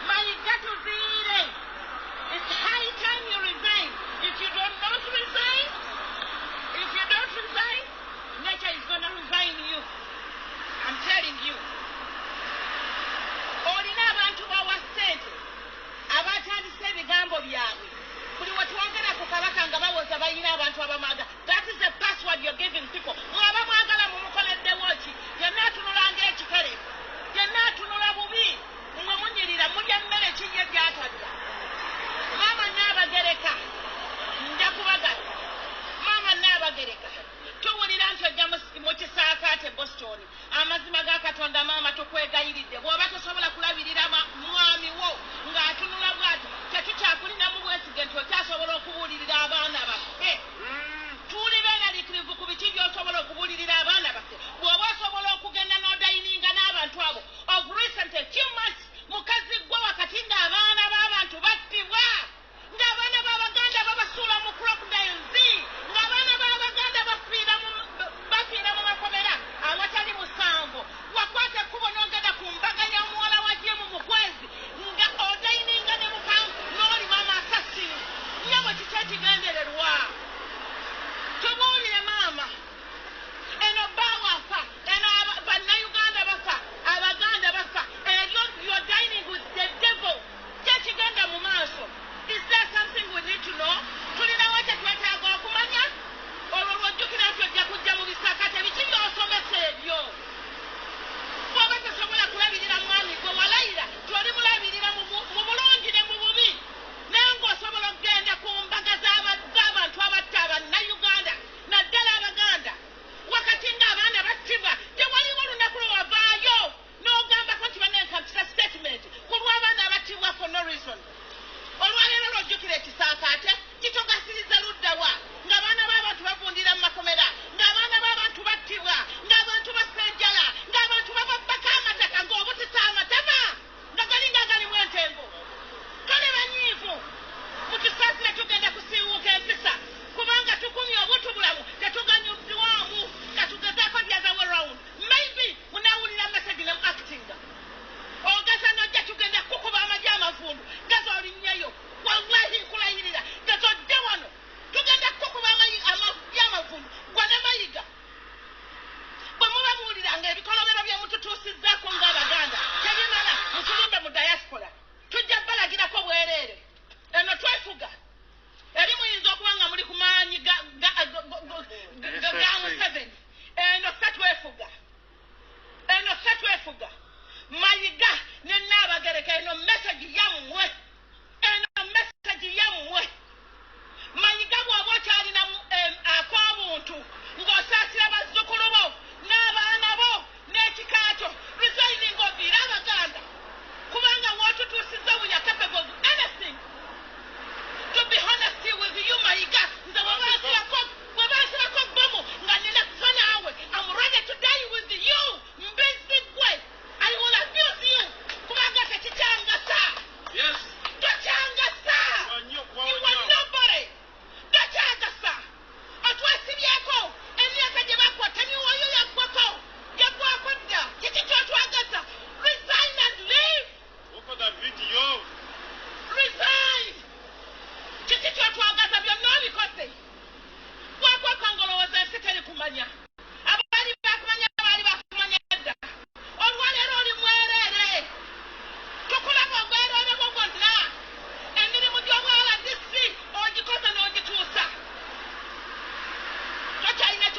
mayiga tuviire it's high time you resign if you don't not resign if you don't resign nature is gonna resign you I'm telling you olina abantu bawa ssente abatandise ebigambo byabwe buli wetwogera ku Kabaka nga bawoza balina abantu abamaga that is the password you're giving people mwaba mwagala mumukoleddewo ki yenna atunulanga ekikere yenna atunula bubi mwe munyirira mulya mmere kinye gyatadda maama Naabagereka njakubagala maama Naabagereka tuwulira nti ojja mu kisaakaate Boston amazima ga Katonda maama tukwegayiridde bw'oba tosobola kulabirira mwami wo ng'atunula bw'ati tetukyakulinamu bwesige nti okyasobola okubuulirira abaana baffe tuli beeraliikirivu ku biki by'osobola okubuulirira abaana baffe bw'oba osobola okugenda n'odayininga n'abantu abo of recent few months mukazi gwe wakati ng'abaana b'abantu battibwa ng'abaana b'Abaganda babasuula mu crocodiles ng'abaana b'Abaganda bafiira mu makomera awatali musango wakwata ekkubo n'ogenda ku mbaga ya muwala wagyemu mu kwezi nga odayininga ne mukangu n'oli maama asasini nnyo bwe kiki ekigendererwa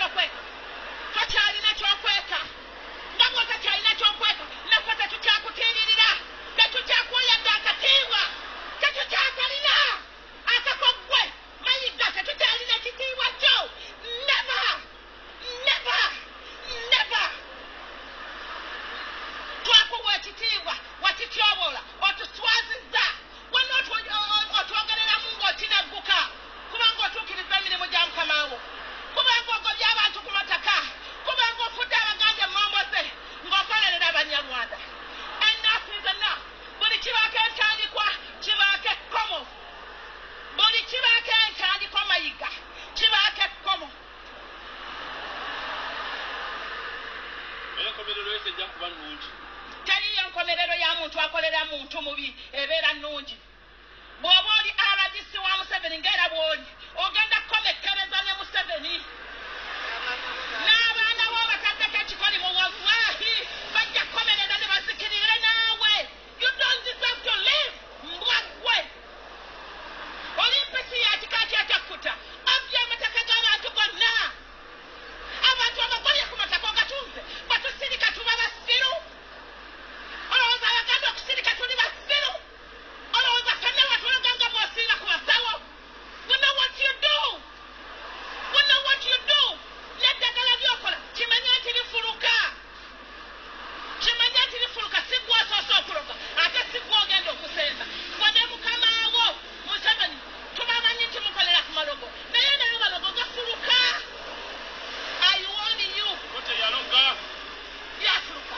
kyokweka tokyalina kyokweka nga bw'otakyalina kyokweka naffe tetukyakutirira tetukyakuyadde akatiibwa tetukyakalina akakoggwe mayiga tetukyalina kitiibwa kyo never twakuwa ekitiibwa wakityobola otuswazizza wonna otwogereramu ng'okinagguka kubanga otuukiriza emirimu gya mukamawo kubanga ogobya abantu ku mataka kubanga ofudde abaganda emmomoze ng'okolerera abanyarwanda enough is enough buli kibaako entandikwa kibaako ekkomo buli kibaako entandikwa mayiga kibaako ekkomo enkomerero yose ejja kuba nnungi teriyo nkomerero ya muntu akolera muntu mubi ebeera nnungi bw'oba oli RDC wa Museveni ng'era bw'oli ogenda kukomekkereza ne Museveni n'abaana bo bataddeko ekikoli mu wallahi bajja kukomerera ne bazikirire naawe you don't deserve to live mbwaggwe oli mpisi ya kika kyatakkuta abya amataka g'abantu gonna abantu abagolye ku mataka ogatunze batusirika tuba basiru olowooza abaganda okusirika tuli basiru olowooza ffenna watulaganga bw'osinga ku basawo we know what you do n'eddagala lyokola kimanye nti lifuluka si gwe osoosa okuloga ate si gwe ogenda okusenza gwe ne mukamaawo Museveni tubamanyi nti mukolera ku malogo naye nayo malogo gafuluka I warn you yafuluka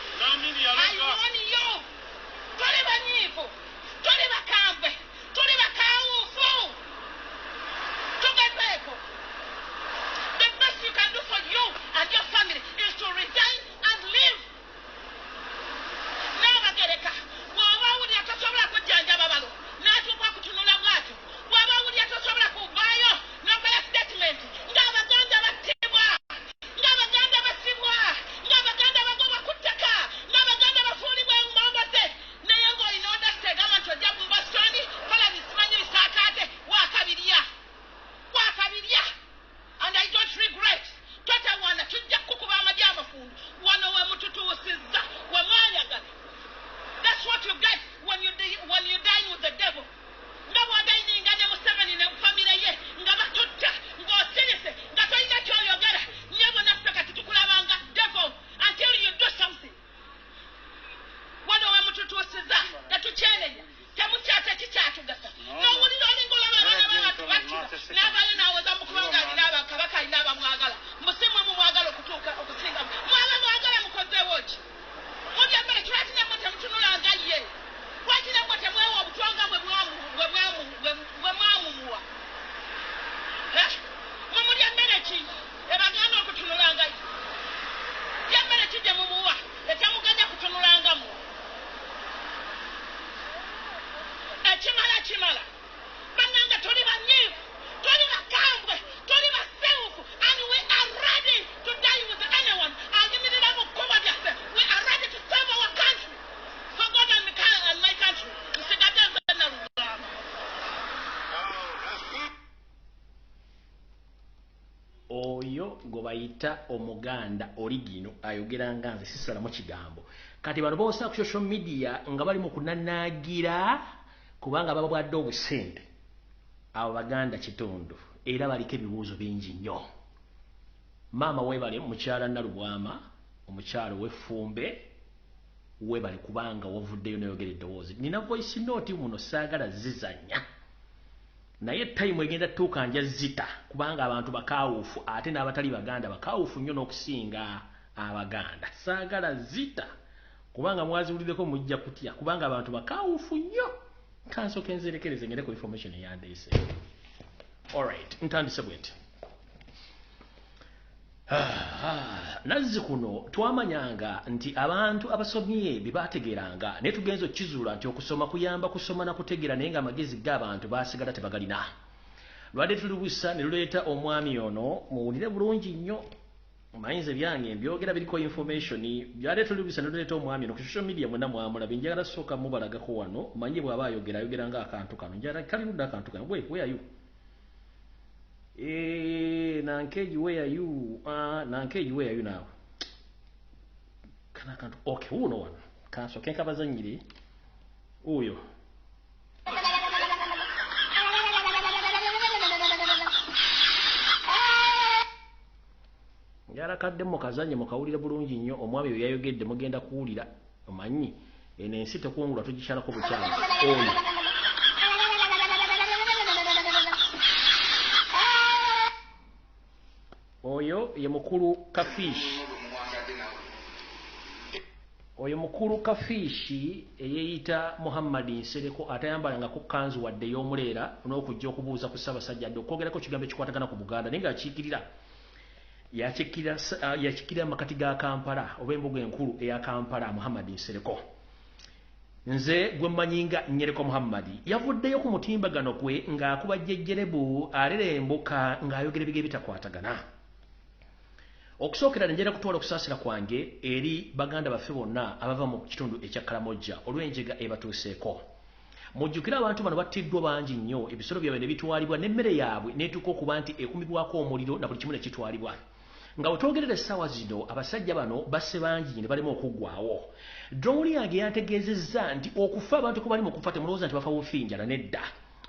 I warn you tuli banyiivu tuli bakambwe tuli bakaawuufu tugezeeko the best you can do for you and your family is to resign and live n'abagereka bw'oba awulira tosobola kujjanjaba balo n'atuuka kutunula bw'atyo bw'oba awulira tosobola kuvaayo n'okola statement ng'abaganda battibwa ng'abaganda basibwa ng'abaganda bagobwa ku ttaka ng'abaganda bafuulibwa engomboze naye ng'olina odasta egamba nti ojja mu Boston kola bisimanyi bisaakaate waakabirya and I don't regret totawana tujja kukuba amagi amafundu wano we mututuusizza we mwayagala that's what you get when you dine with the devil nga bw'odayininga ne Museveni ne famire ye nga batutta ng'osirise nga tolina ky'oyogera nyabo naffe kati tukulabanga devil until you do something wano we mututuusizza tetukyenenya temukyate kikyatugasa n'owulira olinga olaba abaana b'abantu battira n'avaayo n'awoza mu kubanga alina Kabaka alina abamwagala musimu mumwagala okusinga mwaba mwagala mukozeewo ki mulya mmere tulatinamwe temutunulanga ye wakinamwe temwewa obutwanga bwe mwamumuwa mumulya mmere ki ebaganda okutunulanga ye lya mmere ki gye mumuwa etemuganya kutunulangamu ekimala bannanga tuli banyiivu tuli bakambwe tuli basewufu and we are ready to die with anyone ayimirira mu kkubo lyaffe we are ready to serve our country for God and my country nsigadde nze nalugamba oyo gwe bayita omuganda oligino ayogera nga nze sisalamu kigambo kati bano boosa ku social media nga bali mu kunanaagira kubanga babwadde obusente abo baganda kitundu era baliko ebibuuzo bingi nnyo maama webale mukyala Nalubwama omukyalo w'effumbe webale kubanga wavuddeyo n'ayogera eddoboozi nina voice note muno saagala zizanya naye time egenda tuuka nja zita kubanga abantu bakaawuufu ate n'abatali baganda bakaawuufu nnyo n'okusinga abaganda saagala zita kubanga mwaziwuliddeko mujja kutya kubanga abantu bakaawuufu nnyo kansooka enzerekereze ngende ku information eyandeese alright ntandise bwenti nazzi kuno twamanyanga nti abantu abasomye bibategeranga naye tugenza okukizuula nti okusoma kuyamba kusoma na kutegeera naye nga amagezi g'abantu basigala tebagalina lwadde tulubusa ne luleeta omwami ono muwulire bulungi nnyo mayinza byange mbyogera biriko information byadde tulubusa ne luleeta omwami ono ku social media mwena mwamulabye njagala sooka mubalagako wano manye bw'aba ayogera nga akantu kano njagala kali ludda akantu kano where are you Nankeji, where are you? Nankeji, where are you now? Can I can't? Okay, who no one? Cancel. Can't cover Zangiri. Oh, yo. Yarakadde mu kazanye mukawulira bulungi nnyo omwami bye yayogedde mugenda kuwulira omanyi eno ensi tekungulwa tugikyalako bukyamu oyo ye mukulu Kafishi oyo mukulu Kafishi eyeyita Muhammad Nsereko atayambalanga ku kanzu wadde y'omuleera n'okujja okubuuza ku Ssaabasajja adde okwogerako kigambo ekikwatagana ku Buganda naye ng'akiikirira yakikira makati ga Kampala oba embuga enkulu eya Kampala Muhammad Nsereko nze gwe manyinga Nyereko Muhammad yavuddeyo ku mutimbagano gwe ng'akuba jjejjerebu alerembuka ng'ayogera ebigere bitakwatagana okusookera njera kutwala okusaasira kwange eri baganda baffe bonna abava mu kitundu ekya Kalamojja olw'enjega ebatuuseeko mujjukira abantu bano battiddwa bangi nnyo ebisolo byabwe ne bitwalibwa n'emmere yaabwe n'etuuka okuba nti ekumibwako omuliro na buli kimu ne kitwalibwa nga wetwogerera essaawa zino abasajja bano basse bangi ne balema okuggwaawo drone yange yantegeezezza nti okufa abantu ko bali mu kufa temulowooza nti bafa bufinjala nedda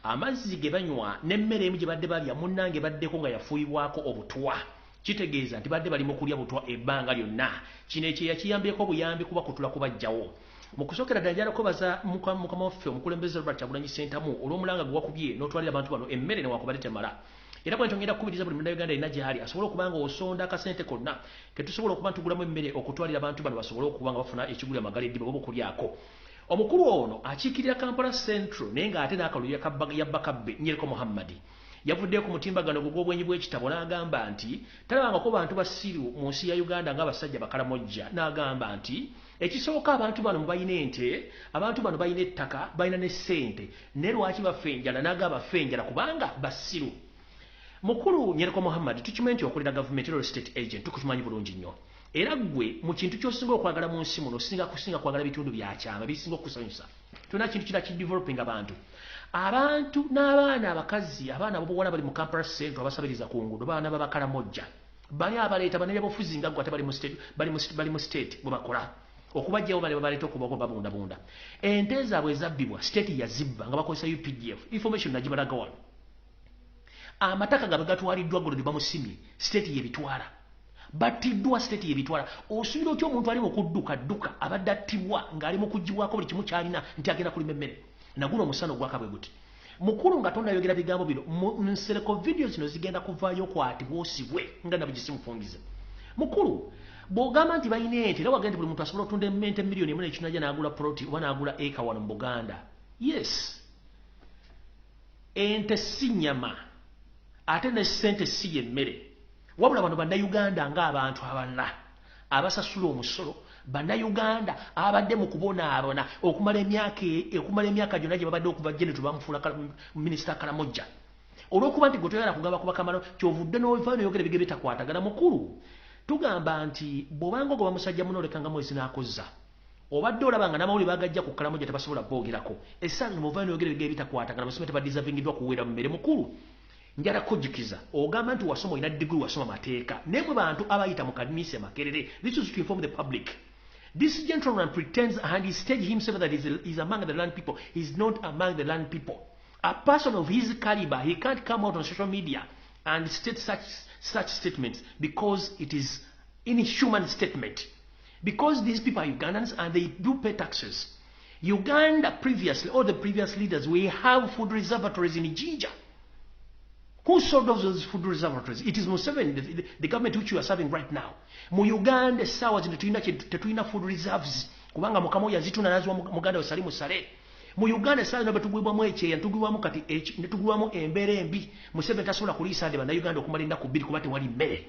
amazzi ge banywa n'emmere emu gye badde balya munnange baddeko nga yafuuyibwako obutwa kitegeeza nti badde bali mu kulya butwa ebbanga lyonna kino ekyo yakiyambyeko buyambi kuba kutula kubajjawo mu kusookera ddala njala kubaza mukama waffe omukulembeze Robert Kyagulanyi Ssentamu olw'omulanga gwe wakubye n'otwalira abantu bano emmere newakuba temala era bwe ntongera kukubiriza buli munnayuganda yenna gy'ali asobole okuba nga osonda akasente konna ke tusobola okuba ntugulamu emmere okutwalira abantu bano basobole okuba nga bafuna ekigulira amagala eddiba oba okulyako omukulu ono akiikirira Kampala Central naye ng'ate n'akalulu ya Bakabbe Nyereko Muhammad yavuddeyo ku mutimbagano gw'obwenyi bw'ekitabo n'agamba nti talabangako bantu basiru mu nsi ya Uganda ng'abasajja Bakalamojja n'agamba nti ekisooka abantu bano mubayina ente abantu bano bayina ettaka bayina ne ssente ne lwaki bafenjala n'agamba fenjala kubanga basiru mukulu Nyereko Muhammad tukimanyi nti okulira gavumenti era state agent tukukimanyi bulungi nnyo era gwe mu kintu ky'osinga okwagala mu nsi muno osinga kwagala bitundu bya kyama bisinga okusanyusa tulina kintu kira kideveloping abantu n'abaana abakazi abaana bobuwala bali mu Kampala Central abasabiriza ku nguudo baana b'Abakalamojja bali abaleeta bannabyabufuzi nga ggwe ate bali mu state bwe bakola okubajjawo bale babaleeta okubako babundabunda ente zaabwe ezabbibwa state yazibba nga bakozesa UPDF information nagibalaga wano amataka gabe gatwaliddwa golo bamusimye state yebitwala battiddwa state yebitwala osuubira otya omuntu ali mu kudduka abadde attibwa ng'ali mu kugibwako buli kimu kyalina nti agenda kulima emmere naguno omusano gwakabwe guti mukulu nga tonnayogera bigambo bino Nsereko video zino zigenda kuvaayo kwatibwa osibwe nga nabugisimufungize mukulu bw'ogamba nti balina ente era wagenda buli muntu asobola otunda ente miliyoni emu n'ekinajja n'agula ploti oba n'agula eka wano mu Buganda yes ente si nnyama ate ne ssente si y'emmere wabula bano bannayuganda ng'abantu abalala abasasula omusolo bannayuganda abadde mu kubonaabona okumala emyaka gyonna gye babadde okuva Jenetu bamufuula minisita Kalamojja olw'okuba nti gwe toyagala kugamba kuba kamano kyovudde n'ovaayo n'oyogera ebigere bitakwatagana mukulu tugamba nti bw'obanga ogoba musajja muno olekanga mwezi n'akozza obadde olaba nga n'amawulire bagajja ku Kalamojja tebasobola boogerako essaawa zino muvaayo n'oyogera ebigere bitakwatagana basome tebadisavingiddwa kuweera mu mmere mukulu njala kujjukiza ogamba nti wasoma olina diguli wasoma mateeka naye mwe bantu abayita mu kadinisi amakerere this is to inform the public. This gentleman pretends and he states himself that he's among the land people. He's not among the land people. A person of his caliber, he can't come out on social media and state such statements because it is inhuman statement. Because these people are Ugandans and they do pay taxes. Uganda previously, all the previous leaders, we have food reservatories in Jinja. Who sold off those food reservatories? It is Museveni, the government which you are serving right now. Mu Uganda sawa zino tetulina food reserves. Kubanga mukamo yazituna nazwa muganda osali musale. Mu Uganda sawa zino betugwibwamu ekyeya ntugwibwamu kati netugwibwamu embere embi. Museveni tasobola kuliisa ande bannayuganda okumalinda ku bbiri kuba tewali mmere.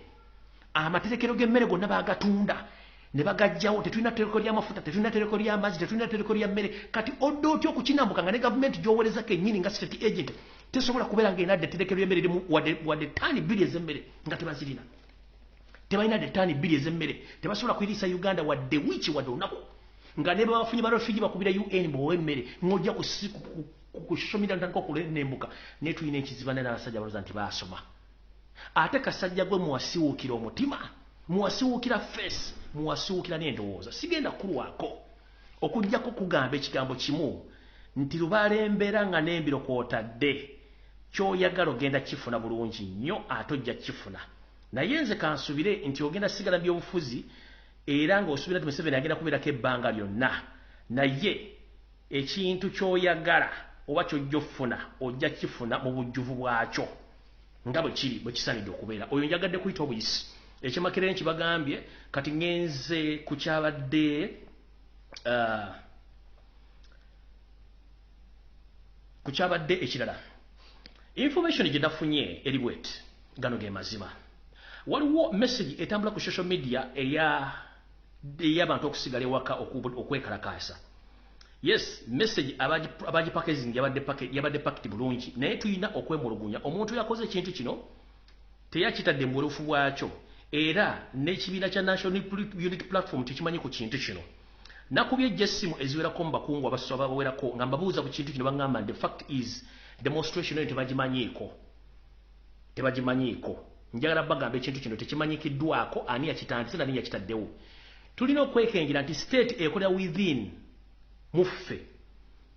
Amaterekero g'emmere gonna bagatunda. Ne bagajjawo tetulina tereko ly'amafuta tetulina tereko ly'amazzi tetulina tereko lya mmere kati oddo otyo okukinambuka nga ne gavumenti gy'oweereza kennyini nga state agent tesobola kubeera ng'enadde etterekero ly'emmere limu wadde ttaani bbiri ez'emmere nga tebazirina tebalina de ttaani bbiri ez'emmere tebasobola kuyiriisa Uganda wadde wiiki wadde olunaku nga ne babafunyi ba refugee bakubira UN bw'owa emmere ng'ojja ku social media ntandika okulembuka naye tulina ekizibu n'abasajja balooza nti baasoma ate kasajja gwe muwasiwukira omutima muwasiwukira face muwasiwukira n'endowooza sigenda kulwako okujjako kugamba ekigambo kimu nti lubalembera nga n'embiro kwotadde ky'oyagala ogenda kifuna bulungi nnyo ate ojja kifuna naye nze kansubire nti ogenda sigala by'obufuzi era ng'osuubira nti Museveni agenda kubeerako ebbanga lyonna naye ekintu ky'oyagala oba ky'ojja ofuna ojja kifuna mu bujjuvu bwakyo nga bwe kiri bwe kisaanidde okubeera oyo njagadde kuyita obuyisi ekimakirere nkibagambye kati ngenze ku kyabadde ekirala information gye nafunye eri bweti gano ge mazima waliwo message etambula ku social media ey'abantu okusigala ewaka okwekalakaasa yes message abaji packaging yabadde packed bulungi naye tuyina okwemulugunya omuntu yakoze ekintu kino teyakitadde mu burufu bwakyo era n'ekibiina kya National Unity Platform tekimanyi ku kintu kino nakubye ejjessimu eziwerako mu bakungu abasaba bawerako nga mbabuuza ku kintu kino bangamba the fact is demonstration eyo tebagimanyiiko njagala bagamba ekintu kino tekimanyikiddwako ani yakitandise nani yakitaddewo tulina okwekengera nti state ekolera within muffe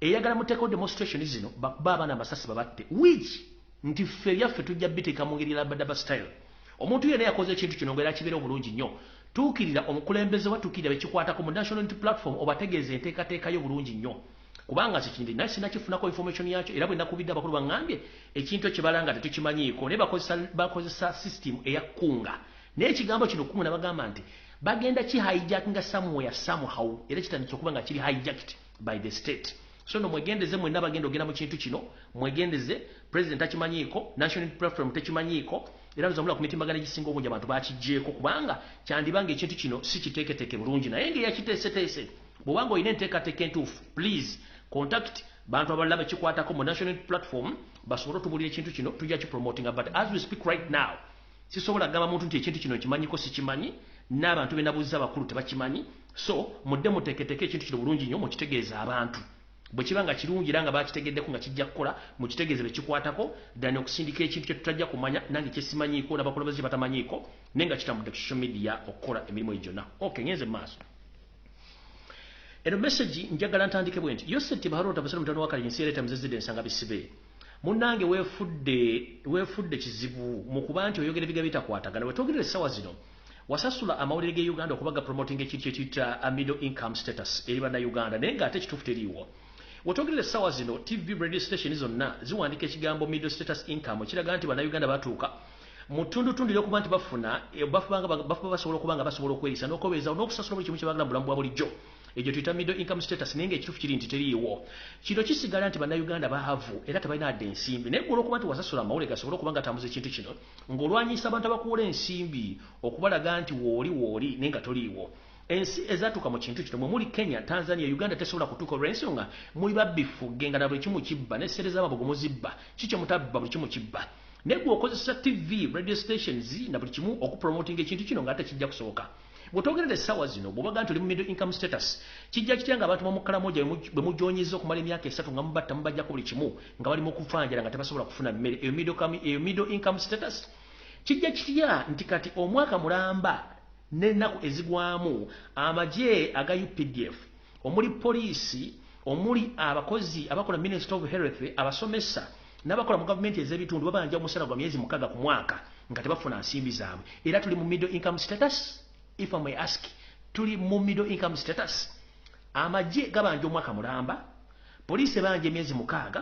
eyagala muteekawo demonstration zino bakuba abaana amasasi babatte which nti ffe ebyaffe tujja biteeka mu ngeri labadaba style omuntu yenna yakoze ekintu kino ngaera kibeera obulungi nnyo tuukirira omukulembeze watuukirira bekikwatako mu National Unity Platform obategeeza enteekateekayo bulungi nnyo kubanga sikindi naye sinakifunako information yakyo era bwe nakubidde abakulu bangambye ekintu ekibalanga tetukimanyiiko naye bakozesa system eyakkunga naye ekigambo kino kungu nabagamba nti bagenda hijacking somewhere somehow era kitandikira okuba nga kiri hijacked by the state so no mwegendeze mwenna bagenda ogenda mu kintu kino mwegendeze president takimanyiiko National Unity Platform tekimanyiiko era nzamula ku mitimbagano egisinga obungi abantu bakijjeeko kubanga kyandibanga ekintu kino si kiteeketeeke bulungi naye ngeyakiteeseteese bwobanga olina enteekateeka entuufu please contact bantu abalala bekikwatako mu National Unity Platform basobole otubulira ekintu kino tujja kipromotinga but as we speak right now sisobola kugamba muntu nti ekintu kino kimanyiko sikimanyi n'abantu benabuuza abakulu tebakimanyi so mudde muteeketeeke ekintu kino bulungi nnyo mukitegeeza abantu bwe kiba nga kirungi era nga bakitegeddeko nga kijja kukola mukitegeeze bekikwatako ddani okusindika ekintu kye tutajja kumanya nange kyesimanyiiko n'abakulembeze kye batamanyiiko naye nga kitambudde ku social media okukola emirimu egyonna okay ngenze maaso eno message njagala ntandike bwe nti Yoseti Baharota Basala mutano wakali nsi ereta muzezide ensanga bisibe munnange weefudde kizibu mu kuba nti oyogera ebiga bitakwatagana wetwogerera essaawa zino wasasula amawulire ge Uganda okubaga promoting ekintu kyetuyita middle income status eri bannayuganda naye ng'ate ekituufu teriiwo wetwogerera essaawa zino TV radio station zonna ziwandika ekigambo middle status income kiraga nti bannayuganda batuuka mu ttundutundu ery'okuba nti bafuba basobola okuba nga basobola okweyisa n'okwebeeza n'okusasula buli kimu kye bagala mu bulamu bwa bulijjo egyo tuyita middle income status naye ng'ekituufu kiri nti teriiwo kino kisigala nti bannayuganda baavu era tebalina adde ensimbi naye gwolwa okuba nti wasasula amawulire gasobola okuba nga atambuza ekintu kino ng'olwanyisa abantu abakuwola ensimbi okubalaga nti wooli naye nga toliiwo ensi ezatuuka mu kintu kino mwe muli Kenya Tanzania Uganda tesobola kutuuka olw'ensonga muli babbifu genga na buli kimu kibba n'essereza amabogo muzibba kikyo mutabba buli kimu kibba naye gwe okozesa TV radio stations na buli kimu okupromotinga ekintu kino ng'ate kijja kusoboka bwetwogerera essaawa zino bw'obaga nti oli mu middle income status kijja kitya nga abantu bamukala moja bwe mujoonyiza okumala emyaka 3 nga mubatta mubajjako buli kimu nga bali mu kufanjala nga tebasobola kufuna mmere eyo middle income status kijja kitya nti kati omwaka mulamba n'ennaku ezigwamu amagye aga UPDF omuli poliisi omuli abakozi abakola Ministry of Health abasomesa n'abakola mu gavumenti ez'ebitundu babanja omusala gwa myezi 6 ku mwaka nga tebafuna nsimbi zaabwe era tuli mu middle income status if I may ask tuli mu middle income status amagye gabanja omwaka mulamba poliisi banja emyezi 6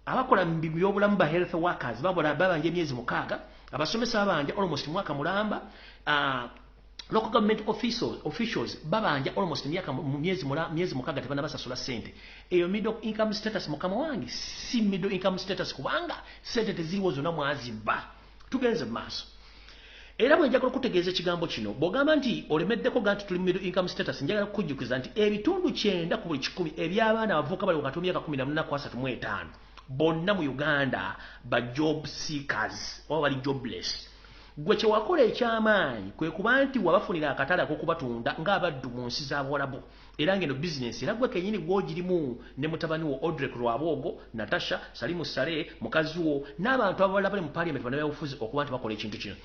abakola mu byobulamu ba health workers babanja emyezi 6 abasomesa babanja almost mwaka mulamba local government officials babanja almost myezi 6 tebanabasasula sente eyo middle income status mukama wange si middle income status kubanga sente teziriwo zonna mwazibba tugenze mu maaso era bwe njagala okutegeeza ekigambo kino bw'ogamba nti olemeddeko ga nti tuli middle income status njagala kukujjukiza nti ebitundu 9 ku buli 100 eby'abaana abavubuka bali wakati w'emyaka 14 ku 35 bonna mu Uganda ba job seekers oba bali jobless gwe kye wakola ekyamaanyi kwe kuba nti wabafunira akatale ak'okubatunda ng'abaddu mu nsi z'Abawarabu era ng'eno bizinesi era gwe kennyini gw'ogirimu ne mutabani wo Audrey Lwaboogo, Natasha, Salimu Saleh, mukazi wo n'abantu abalala bali mu parliament bannabyabufuzi okuba nti bakola ekintu kino.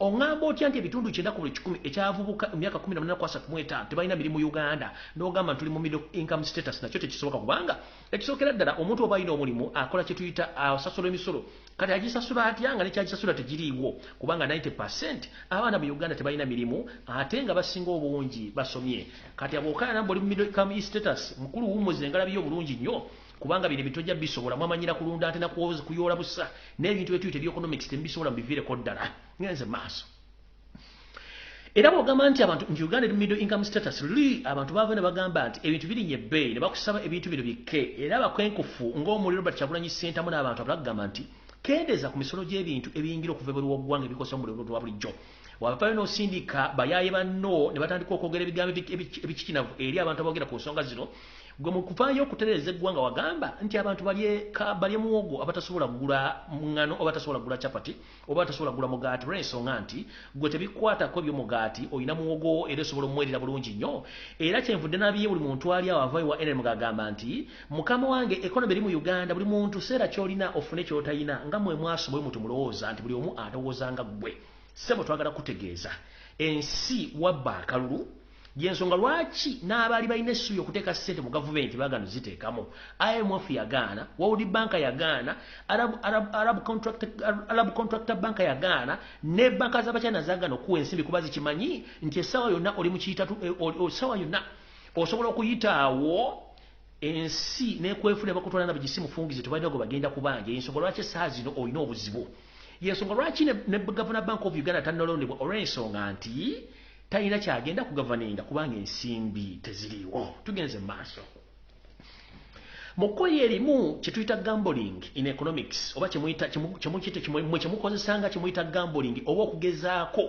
Ongamba otya nti ebitundu 9/10 ekyavubuka emyaka 18 tebalina mirimu Uganda n'ogamba tuli mu middle income status nakyo tekisoboka kubanga ekisookera ddala omuntu oba alina omulimu akola kye tuyita asasula emisolo kati agisasula atya nga nekyagisasula tegiriiwo kubanga 90% abaana mu Uganda tebalina mirimu ate nga basinga obungi basomye kati abookana nabo oli mu middle income status mukulu wumuze engalabi y'obulungi nnyo kubanga bino bitojja bisobola mwamanyira kulunda ate nakuwoza kuyoola busa n'ebintu ebituyita economics tebisobola mubiviireko ddala ngenze maaso era bw'ogamba nti abantu nti Uganda eri middle income status abantu baava ne bagamba nti ebintu birinnye ebbeeyi ne bakusaba ebintu bino bikke era abakwenkufu ng'omuliro Robert Kyagulanyi Ssentamu n'abantu abalala kugamba nti kendeeza ku misolo gy'ebintu ebiyingira okuva ebweru w'eggwanga ebikosa mu muliro gwa bulijjo wabapaayo n'osindika bayaaye banno ne batandika okwogera ebigambo ebikikinavu eri abantu aboogera ku nsonga zino gwe mu kuvaayo okutereeza eggwanga wagamba nti abantu balye muwogo abatasobola kugula ngano oba tasobola kugula chapati oba tasobola kugula mugaati olw'ensonga nti gwe tebikwatako ebyomugaati olina muwogo era osobola omwerera bulungi nnyo era kyenvudde n'abiye buli muntu ali awo avaayo wa NRM agamba nti mukama wange ekonomi eri mu Uganda buli muntu seera ky'olina ofune ky'otalina nga mwe mwasoma bwe mutu mulowooza nti buli omu atowooza nga ggwe ssebo twagala kutegeeza ensi wabba akalulu yensonga lwaki n'abaali balina essuubi okuteeka ssente mu gavumenti baagano ziteekamu IMF yagaana World Bank yagaana Arab Contractor Bank yagaana ne banka z'Abachina zaagaana okuwa ensimbi kuba zikimanyi nti essaawa yonna oli mu kiyitatu essaawa yonna osobola okuyitaawo ensi n'ekwefuna bakutwala na bagisi mufungize tebalina gwe bagenda kubanja yensonga lwaki essaawa zino olina obuzibu yensonga lwaki ne Governor Bank of Uganda tannalondebwa olw'ensonga nti talina kyagenda kugavaninga kubanga ensimbi teziriiwo tugenze maaso mu kkoye erimu kye tuyita gambling in economics oba kyemukozesanga kyemuyita gambling oba okugezaako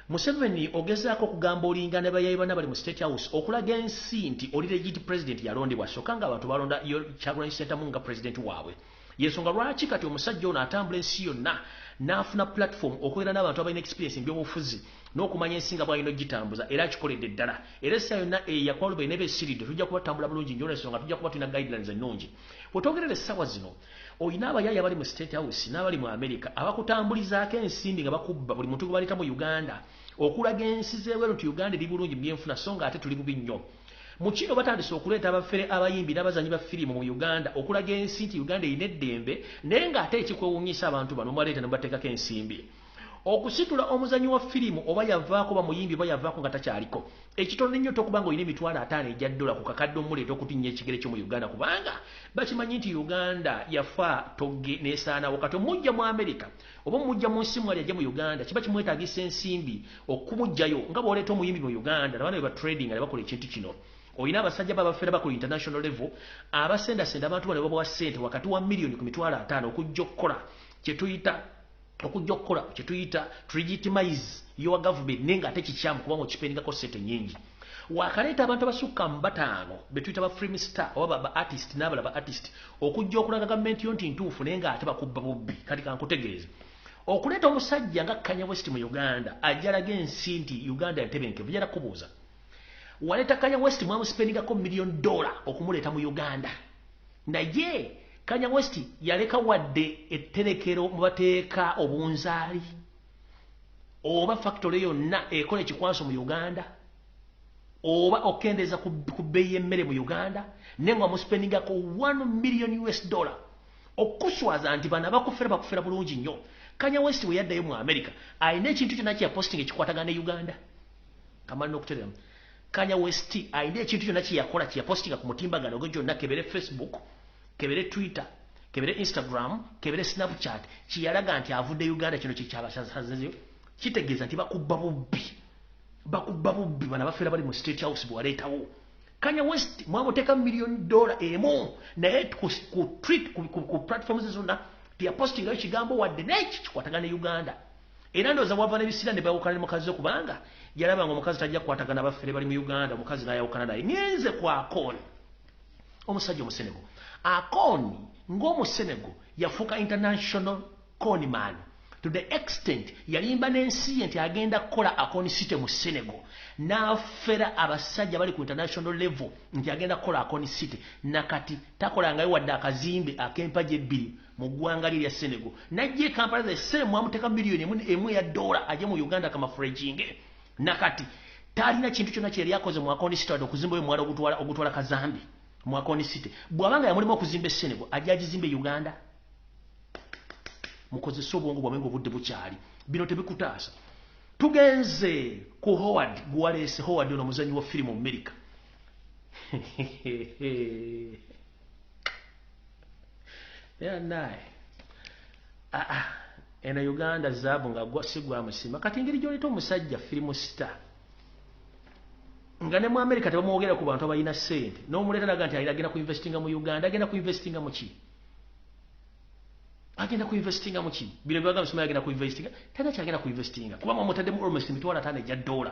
Museveni ogezaako okugambolinga ne bayayi bana bali mu State House okulaga ensi nti oli legit president yalondebwa sokka nga abantu balonda Kyagulanyi Ssentamu nga president waabwe yensonga lwaki kati omusajja ono atambula ensi yonna n'afuna platform okwera n'abantu abalina experience by'obufuzi n'okumanya ensi nga bwalina ogitambuza era akikoledde ddala era essa yonna eyakwalube n'ebesiridde tujja kubatambula bulungi nnyo n'ensonga tujja kuba tulina guidelines ennungi bw'otwogerera essaawa zino olina abayaaya abali mu State House n'abali mu America abakutambulizaako ensimbi nga bakubba buli muntu gwe baleeta mu Uganda okulaga ensi z'ebweru nti Uganda eri bulungi byenfuna so nga ate tuli bubi nnyo mu kino batandise okuleeta abafere abayimbi n'abazanyi ba firimu mu Uganda okulaga ensi nti Uganda erina eddembe naye ng'ate ekikwewuunyisa abantu bano baleeta ne bateekako ensimbi okusitula omuzanyi wa firimu oba yavaako bamuyimbi oba yavaako nga takyaliko ekitono nnyo tokuba nga olina $5,000 ejja dola ku kakadde omuleeta okutinnya ekigere kyo mu Uganda kubanga bakimanyi nti Uganda yafa togge n'esaanawo kati omujja mu America oba omujja mu nsi mwali ajja mu Uganda kiba kimwetaagisa ensimbi okumujjayo nga bw'oleeta omuyimbi mu Uganda nabaana be batrading nga ne bakola ekintu kino olina abasajja babafera bakola international level abasendasenda abantu bano babawa ssente wakati wa millioni ku $5,000 okujja okukola kye tuyita legitimize your government nenga ate kikyamu kubanga okipendingako ssente nnyingi wakaleeta abantu abasukka mu 5 be tuyita ba film star oba ba artist n'abala ba artist okujja okulaga gavumenti yo nti ntuufu naye nga ate bakubba bubbi kati kankutegeeze okuleeta omusajja nga Kanye West mu Uganda ajjalaga ensi nti Uganda entebenkevu njala kubuuza waleeta Kanye West mwamuspendingako $1 million okumuleeta mu Uganda naye Kanye West yaleka wadde etterekero mu bateeka obunzaali oba factory yonna ekola ekikwaso mu Uganda oba okendeza ku bbeeyi y'emmere mu Uganda ne nga muspendingako $1 million okuswaza nti bana bakufera bulungi nnyo Kanye West we yaddayo mu America alina ekintu kyonna kye yaposting ekikwatagana ne Uganda kamalina okutereramu Kanye West alina ekintu kyonna kye yakola kye yapostinga ku mutimbagano gwe gyonna kebere Facebook kebere Twitter kebere Instagram kebere Snapchat kiyalaga nti avudde Uganda kino kikyabasazeyo kitegeeza nti bakubba bubbi bana bafera bali mu State House bwaleetawo Kanye West mwamuteeka $1 million emu naye ku platforms zonna tiyapostingayo ekigambo wadde neki kikwatagana ne Uganda era ndowooza bwava n'ebisira ne bawukana ne mukazi okubanga yalaba nga omukazi tajja kukwatagana bafere bali mu Uganda omukazi n'ayawukana naye ngenze ku Akon omusajja omusenego Akon ng'omusenego yafuuka international conman to the extent yalimba n'ensi nti agenda kukola akoni city mu Senegal n'afera abasajja bali ku international level nti agenda kukola akoni city nakati takolangayo wadde akazimbe ak'empagi ebbiri mu ggwanga lya Senegal najje Kampala the same amuteka miliyoni emu ya dola aje mu Uganda kama frejinge nakati talina kintu kyonna kye yakoze mu akoni city wadde okuzimba oyo mwala ogutwala kazambi mu akoni city bw'abanga yamulima okuzimba Senegal ajja agizimbe Uganda mukozesa obwongo bwamwe ng'obudde bukyali bino tebikutaasa tugenze ku Howard gwaleese Howard ono muzanyi wa firimu mu America naye ena Uganda zaabu nga sigwa musima kati engeri gy'oleta omusajja firimu star nga ne mu America tebamwogera ku bantu abalina ssente n'omuleeta naga nti agenda ku investinga mu Uganda agenda ku investinga mu ki agenda ku investinga mu ki bino byaga musima agenda ku investinga tena kyagenda ku investinga kuba mutadde mu almost mitwala 5 ejja dola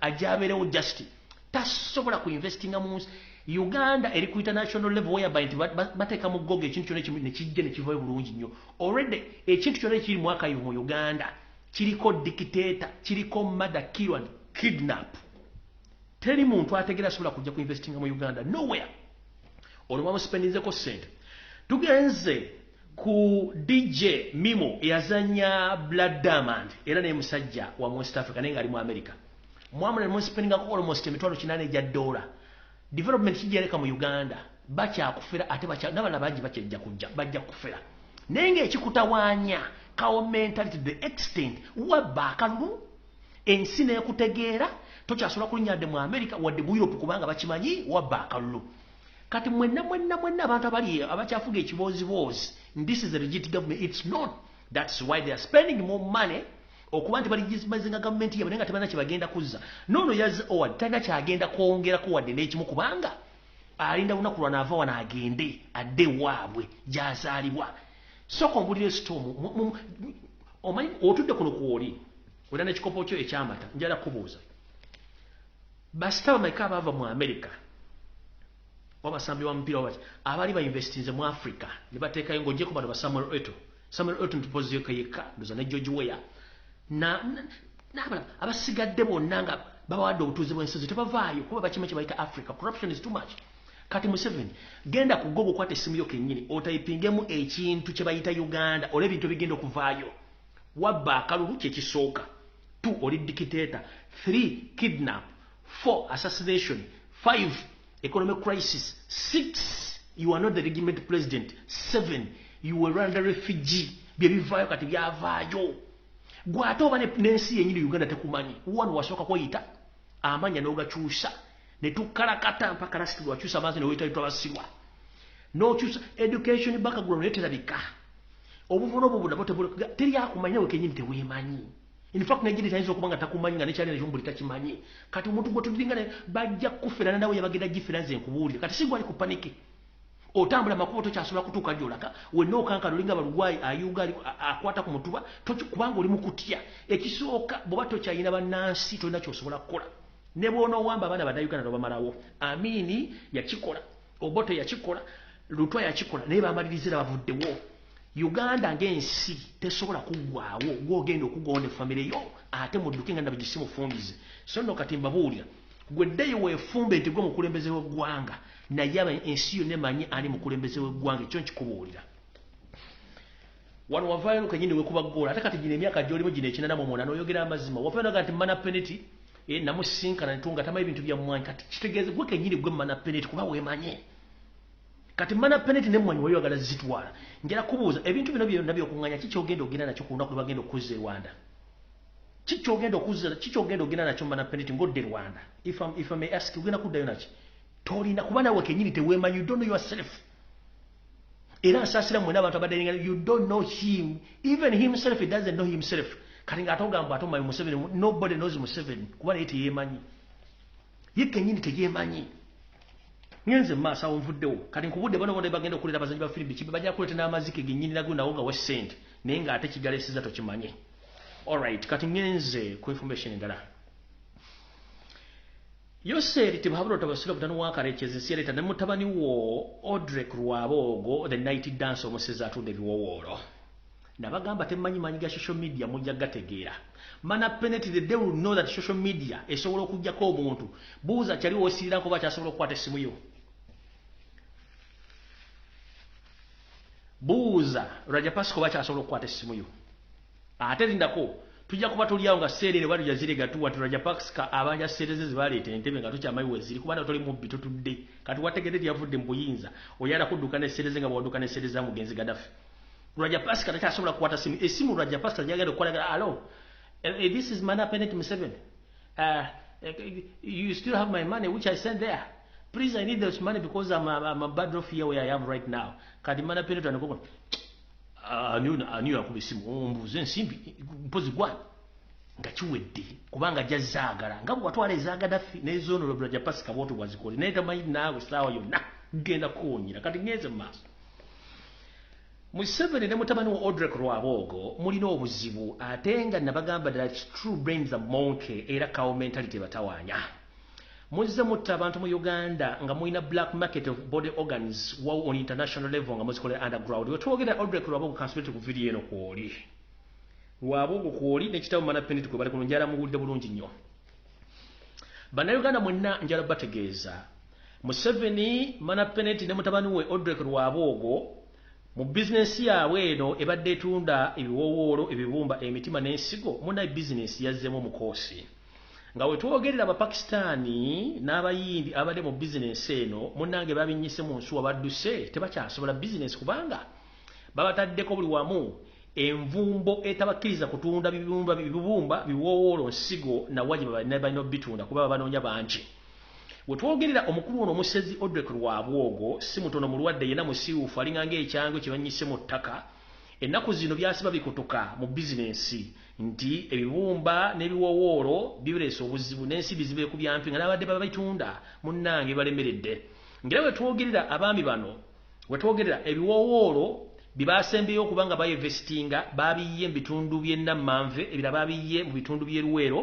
ajja abeerewo just tasobola ku investinga mu Uganda eri ku international level whereby nti bateeka mu ggoga ekintu kyonna ekimu ne kijja ne kivaayo bulungi nnyo already ekintu kyonna ekiri mu akayi mu Uganda kiriko dictator kiriko murder kill and kidnap teri muntu ategera asobola kujja ku investinga mu Uganda nowhere olwo bamuspendinzeko ssente tugenze ku DJ Mimo yazanya Blood Diamond era ne musajja wa West Africa nenga ali mu America mwamule muspendinga ko almost emitwalo 8 ejja dola development kijereka mu Uganda bacha kufera ate bacha nabana baji bachejja kujja bajja kufera nenge ekikutawanya kawo mentality to the extent wabakalu ensine yakutegeera tokyasula kulinyadde mu America wadde mu Europe kubanga bakimanyi wabakalu kati mwenna abantu abali abakyafuga ekibozibozi this is a legit government it's not that's why they are spending more money okuba nti baligizimazinga gavumenti yabwe nenga tebana kyebagenda kuzza nono yazi owad talina kyagenda kwongerako wadde n'ekimu kubanga alinda lunaku lwanaava wano agende adde waabwe gyazaalibwa soka ombulire sitoomu omanyi otudde kuno kwoli olina n'ekikopo kyo ekyamata njala kubuuza basitaba maika abaava mu America wabasambi wa mupiira wabati abali bainvestinze mu Africa ne bateekayo ng'ogyeko bano ba Samuel Eto'o ntupoziyoka yekka ndoza ne George Weah n'abalala abasigadde bonna nga babawadde obutuuze bw'ensozi tebavaayo kuba bakimu kye bayita Africa corruption is too much kati Museveni genda ku Google kwata essimu yo kennyini otayipingemu ekintu kye bayita Uganda olwa ebintu bigenda okuvaayo wabba akalulu kye kisooka 2 oli dictator 3 kidnap 4 assassination 5 economic crisis 6 you are not the regiment president 7 you were under refugee bye bivaayo kati byavaayo gwate oba n'ensi yennyini Uganda tekumanyi wano wasooka kweyita amanya n'ogakyusa ne tukalakata mpaka lasiti lwakyusa amaazi ne weyita litwabasirwa n'okyusa education background naye terabika obuvuna obwo bunabwo teri akumanyi nawe kennyini teweemanyi in fact negiri tayinza okuba nga takumanyi nga nekyalina ekyomubuli takimanyi kati omuntu gwetulinga bajja kufera nawe yabagenda gifera nze nkubuulire kati si gwali ku paniki otambula makubo tokyasobola kutuuka gyolaka wenna okankana olinga balugwayi ayuga akwata ku mutuba kubanga oli mu kutya ekisooka bw'oba tokyayina bannansi tolina kyosobola kukola ne bw'onoowamba abaana bannayuganda nobamalawo Amini yakikola Obote yakikola Lutwa yakikola naye bamalirizira bavuddewo Uganda ng'ensi tesobola kuggwaawo gw'ogenda okuggwawo ne famire yo ate mudduke nga nabagisimufungize so nno kati mbabuulira gwe ddeyo weefumbe nti gwe mukulembeze w'eggwanga naye ensi yonna emanyi ani mukulembeze w'eggwanga ekyo nkikubuulira wano wavaayo kenyini wekuba ggoola ate kati gino emyaka gy'olimu gino ekinanamu omwana n'oyogera amazima wavaayo naga nti mana penalty namusinkana netunga tamayi ebintu byamwanyi kati kitegeeze gwe kenyini gwe mana penalty kuba weemanye kati mana penalty nemwanyi weyogala zitwala njala kubuuza ebintu bino byonna by'okuŋŋanya kikyogenda ogenda nakyo ku lunaku lwebagenda okuzza e Rwanda kikyogenda ogenda nakyo mana penalty ng'odde Rwanda if I may ask ogenda kuddayo naki tolina kuba nawe kenyini teweemanyi you don't know yourself era nsaasira mwena abantu abadde you don't know him even himself he doesn't know himself kati ng'ate ogamba ate omanyi Museveni nobody knows Museveni kuba naye teyeemanyi ye kenyini teyeemanyi ngenze maaso awo nvuddewo kati nkubudde bano bonde bagenda okuleeta abazanyi ba firimu kibe bajja kuleeta n'amazike gennyini nago nawo nga wessente naye ng'ate kigalesiza tokimanye alright kati ngenze ku information endala Yoseri tibahabula tabasira butano wakarekeze siyaleta ne mutabani wo Odrek Rwaboogo the night dance omuseza atudde biwowoolo nabagamba temanyi manyi ga social media mujja gategeera mana penalty the day will know that social media esobola okujjako omuntu buuza kyali wosirira kuba kyasobola okukwata essimu yo buuza Raja Pasco bacha asobola okukwata essimu yo ate lindako tujja kuba tuliawo nga seerere bali yazire gatuwa Raja Pasco abanja seereze zibaleeta entebe nga tukyamayiwe ziri kubanga tuli mu bitutudde kati wategedde yavudde mu buyinza oyala kudduka ne seereze nga bwadduka ne seereze za mugenzi Gaddafi Raja Pasco takyasobola kukwata essimu essimu Raja Pasco yagenda okukolagala alo this is Mana Penalty Museveni you still have my money which I sent there please I need this money because I'm a bad off here where I am right now kadi Mana Penalty anakoko aniyo akubisimu ombuze nsimbi mpozi gwa nga kiwedde kubanga jazaagala nga bwatwala ezaagaddafi n'ezono Raja Pasco boto bwazikole n'etamanyi naawe saawa yonna genda kuwonyera kati ngeze maaso Museveni ne mutabani wa Odrek Rwabogo mulina obuzibu ate nga nabagamba that true brains are monkey era cow mentality batawanya muzze mutta abantu mu Uganda nga mulina black market of body organs wow on international level nga muzikole underground wetwogera Odrek Rwabogo kanspete ku video eno kwoli Rwabogo kwoli nekitabo Mana Penalty kwe bali kunjala muwulide bulungi nnyo Bannayuganda mwenna njala bategeeza Museveni Mana Penalty ne mutabani we Odrek Rwabogo mu business yawe eno ebadde etunda ebiwowoolo ebibumba emitima n'ensigo muna business yazzemu mukosi nga wetwogerera Abapakistani n'abayindi abadde mu business eno munnange babinyise mu nsuwa badduse tebakyasobola business kubanga babataddeko buli wamu envumbo etabakkiriza kutunda bibumba biwowoolo nsigo na wajiba balina bitunda kuba banoonya bangi wetwogerera omukulu ono omusezi Odrek Rwabogo si mutono mulwadde yena musiiwufu alinga ekyangwe kye banyise mu ttaka ennaku zino byasiba bikutuka mu bizinensi nti ebibumba n'ebiwowoolo bibireesa obuzibu n'ensibi zibe ku byampi nga n'abadde babitunda munnange balemeredde ngera wetwogerera abaami bano wetwogerera ebiwowoolo bibasembeyo okubanga bayinvestinga babiye mu bitundu by'ennammanve ebirala babiye mu bitundu by'eruweero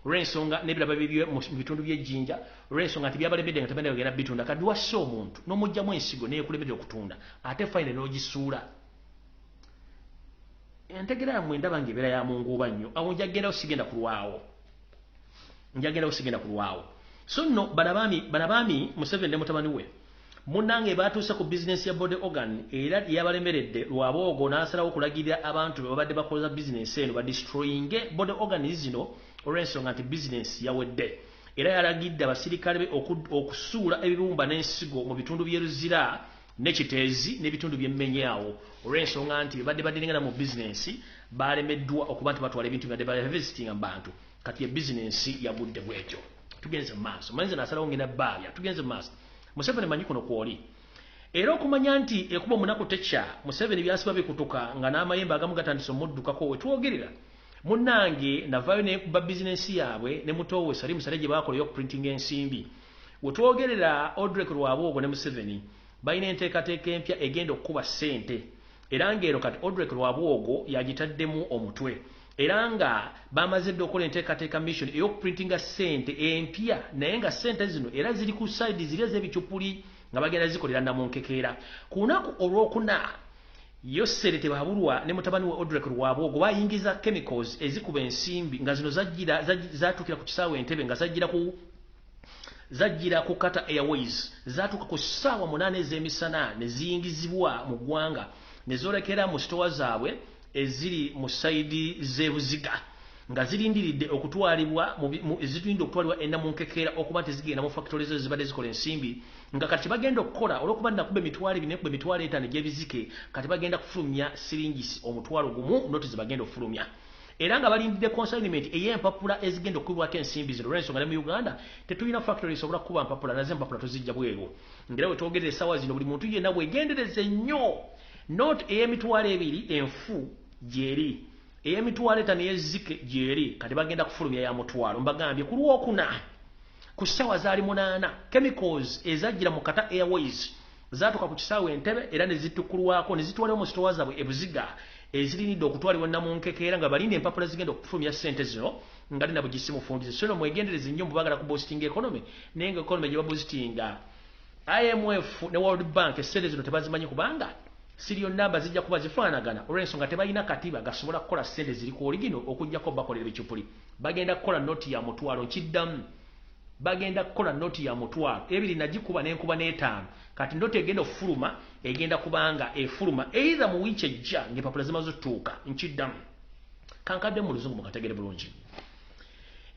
olw'ensonga n'ebirala babiye mu bitundu by'ejjinja olw'ensonga nti byabalemedde nga tabadde bagenda bitunda kati wassa omuntu n'omugyamu ensigo n'ekulemedde okutunda ate fayina n'ogisuula entegera yammwe ndaba ng'ebeera ya munguuba nnyo awo njagendawo sigenda kulwawo so nno banabaami Museveni ne mutabani we munnange baatuuse ku bizinesi ya body organ era yabalemeredde Rwabogo n'asalawo okulagirira abantu babadde bakoza bizinesi eno badestroyinge body organ zino olw'ensonga nti bizinesi yawedde era yalagidde abasirikale be okusuula ebibumba n'ensigo mu bitundu by'eruzira n'ekiteezi n'ebitundu by'emmenyawo olw'ensonga nti badde baddenengana mu bizinesi balemeddwa okuba nti batwala ebintu byadde bainvestinga mu bantu kati ye bizinesi yagudde bwekyo tugenze mu maaso manyize n'asalawo ngenda baabya tugenze mu maaso Museveni manyi kuno kwoli era okumanya nti ekuba omunaku tekya Museveni byasiba bikutuka nga n'amayembe agamu gatandise omuddukako wetwogerera munnange navayo nekuba bizinesi yaabwe ne mutowe Salim Sale gye baakola ey'okuprintinga ensimbi wetwogerera Odrek Rwabogo ne Museveni balina enteekateeka empya egenda okukuba ssente era ng'ero kati Odrek Rwabogo yagitaddemu omutwe era nga bamaze dde okukola enteekateeka mission ey'okuprintinga ssente empya naye nga ssente zino era ziri ku side ziri ez'ebicupuli nga bagenda zikolera namunkekeera ku lunaku olwokuna yo Sere tebabulwa ne mutabani we Odrek Rwabogo bayingiza chemicals ezikuba ensimbi nga zino zatukira ku kisaawe Entebbe nga zajjira ku Qatar Airways zatuuka ku ssaawa 8 ez'emisana ne ziyingizibwa mu ggwanga ne zoolekera mu sitowa zaabwe eziri mu sayidi z'ebuziga nga zirindiridde okutwalibwa zitulinda okutwalibwa ennamunkekeera okuba nti zigenda mu factory zo zibadde zikola ensimbi nga kati bagenda okukola olw'okuba nakuba emitwalo 2 nekuba emitwalo 5 gy'ebizike kati bagenda kufulumya siringisi omutwalo gumu noti zibagenda okufulumya era nga balindidde consignment ey'empapula ezigenda okubwako ensimbi zino olw'ensonga ne mu Uganda tetulina factory esobola kukuba mpapula nazo empapula tozijja bweru ngera wetwogerera essaawa zino buli muntu yenna bwegendereze nnyo not ey'emitwalo 2 enfu gyeri ey'emitwalo 5 ey'ezzike gyeri kati bagenda kufulumya ya mutwalo mbagambye ku lwokuna ku ssaawa zaali 8 chemicals ezajjira mu Qatar Airways zaatuka ku kisaawe Entebbe era ne zitukulwako ne zitwalibwa mu sitowa zaabwe ebuziga ezirinidde okutwalibwa namunkekeera nga balinde empapula zigenda okufulumya ssente zino nga lina bugisi mufundize so mwegendereze nnyo mubagala ku boosting economy naye nga economy gye baboostinga IMF ne World Bank essente zino tebazimanyi kubanga serial number zijja kuba zifaanagana olw'ensonga tebalina katiba gasobola kukola ssente ziri ku origino okujjako bakolera ekipuli bagenda kukola noti ya mutwalo nkiddamu bagenda kukola noti ya mutwalo ebiri nagikuba n'enkuba n'etaano kati noti egenda okufuluma egenda kubanga efuluma either mu wiiki ejja ng'empapula zimaze otuuka nkiddamu kankadde mu luzungu mukategere bulungi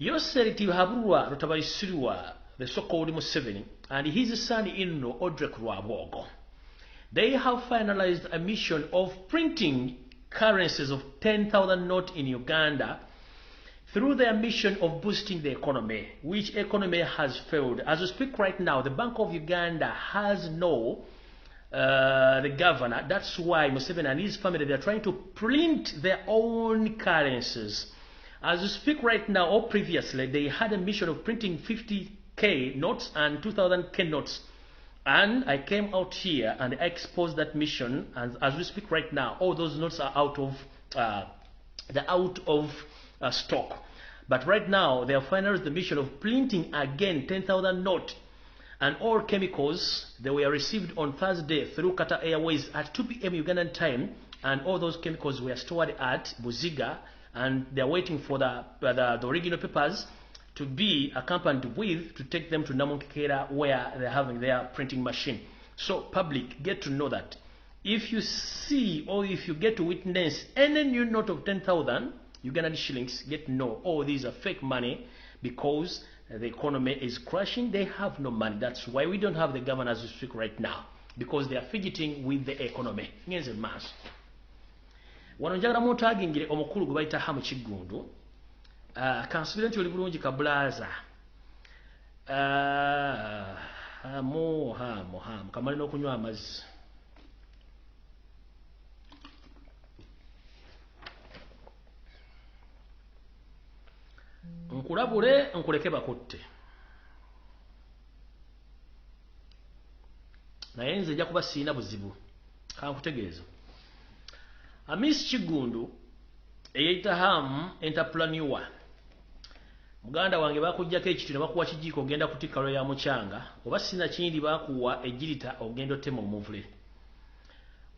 Yoseri Tihabulwa Rutabaisirwa, the so-called Museveni, and his son-in-law Odrek Rwabogo. They have finalized a mission of printing currencies of 10,000 notes in Uganda through their mission of boosting the economy, which economy has failed. As we speak right now, the Bank of Uganda has no the governor. That's why Museveni and his family, they are trying to print their own currencies. As we speak right now, or previously, they had a mission of printing 50K notes and 2,000K notes. And I came out here and I exposed that mission. And as we speak right now, all those notes are out of stock. But right now, they have finalized the mission of printing again 10,000 notes. And all chemicals, they were received on Thursday through Qatar Airways at 2 p.m. Ugandan time. And all those chemicals were stored at Buziga. And they're waiting for the original papers to be accompanied with to take them to Namunkera where they're having their printing machine. So public, get to know that. If you see or if you get to witness any new note of 10,000 Ugandan shillings, get to know, oh, these are fake money because the economy is crashing. They have no money. That's why we don't have the governor as we speak right now, because they are fidgeting with the economy. Here's a mass. Wano njagala muntagingire omukulu gwe bayita Hamu Kiggundu kansubire nti oli bulungi kabulaza hamu kamale n'okunywa amazzi nkulabule nkuleke bakutte naye nze nja kuba siina buzibu kankutegeeza Amis Kiggundu eyita Hamu entrepreneur muganda wange bakujjako ekitu ne bakuwa kijiiko ogenda kutikka lwe ya mukyanga oba sina kindi bakuwa ejirita ogenda otema omuvule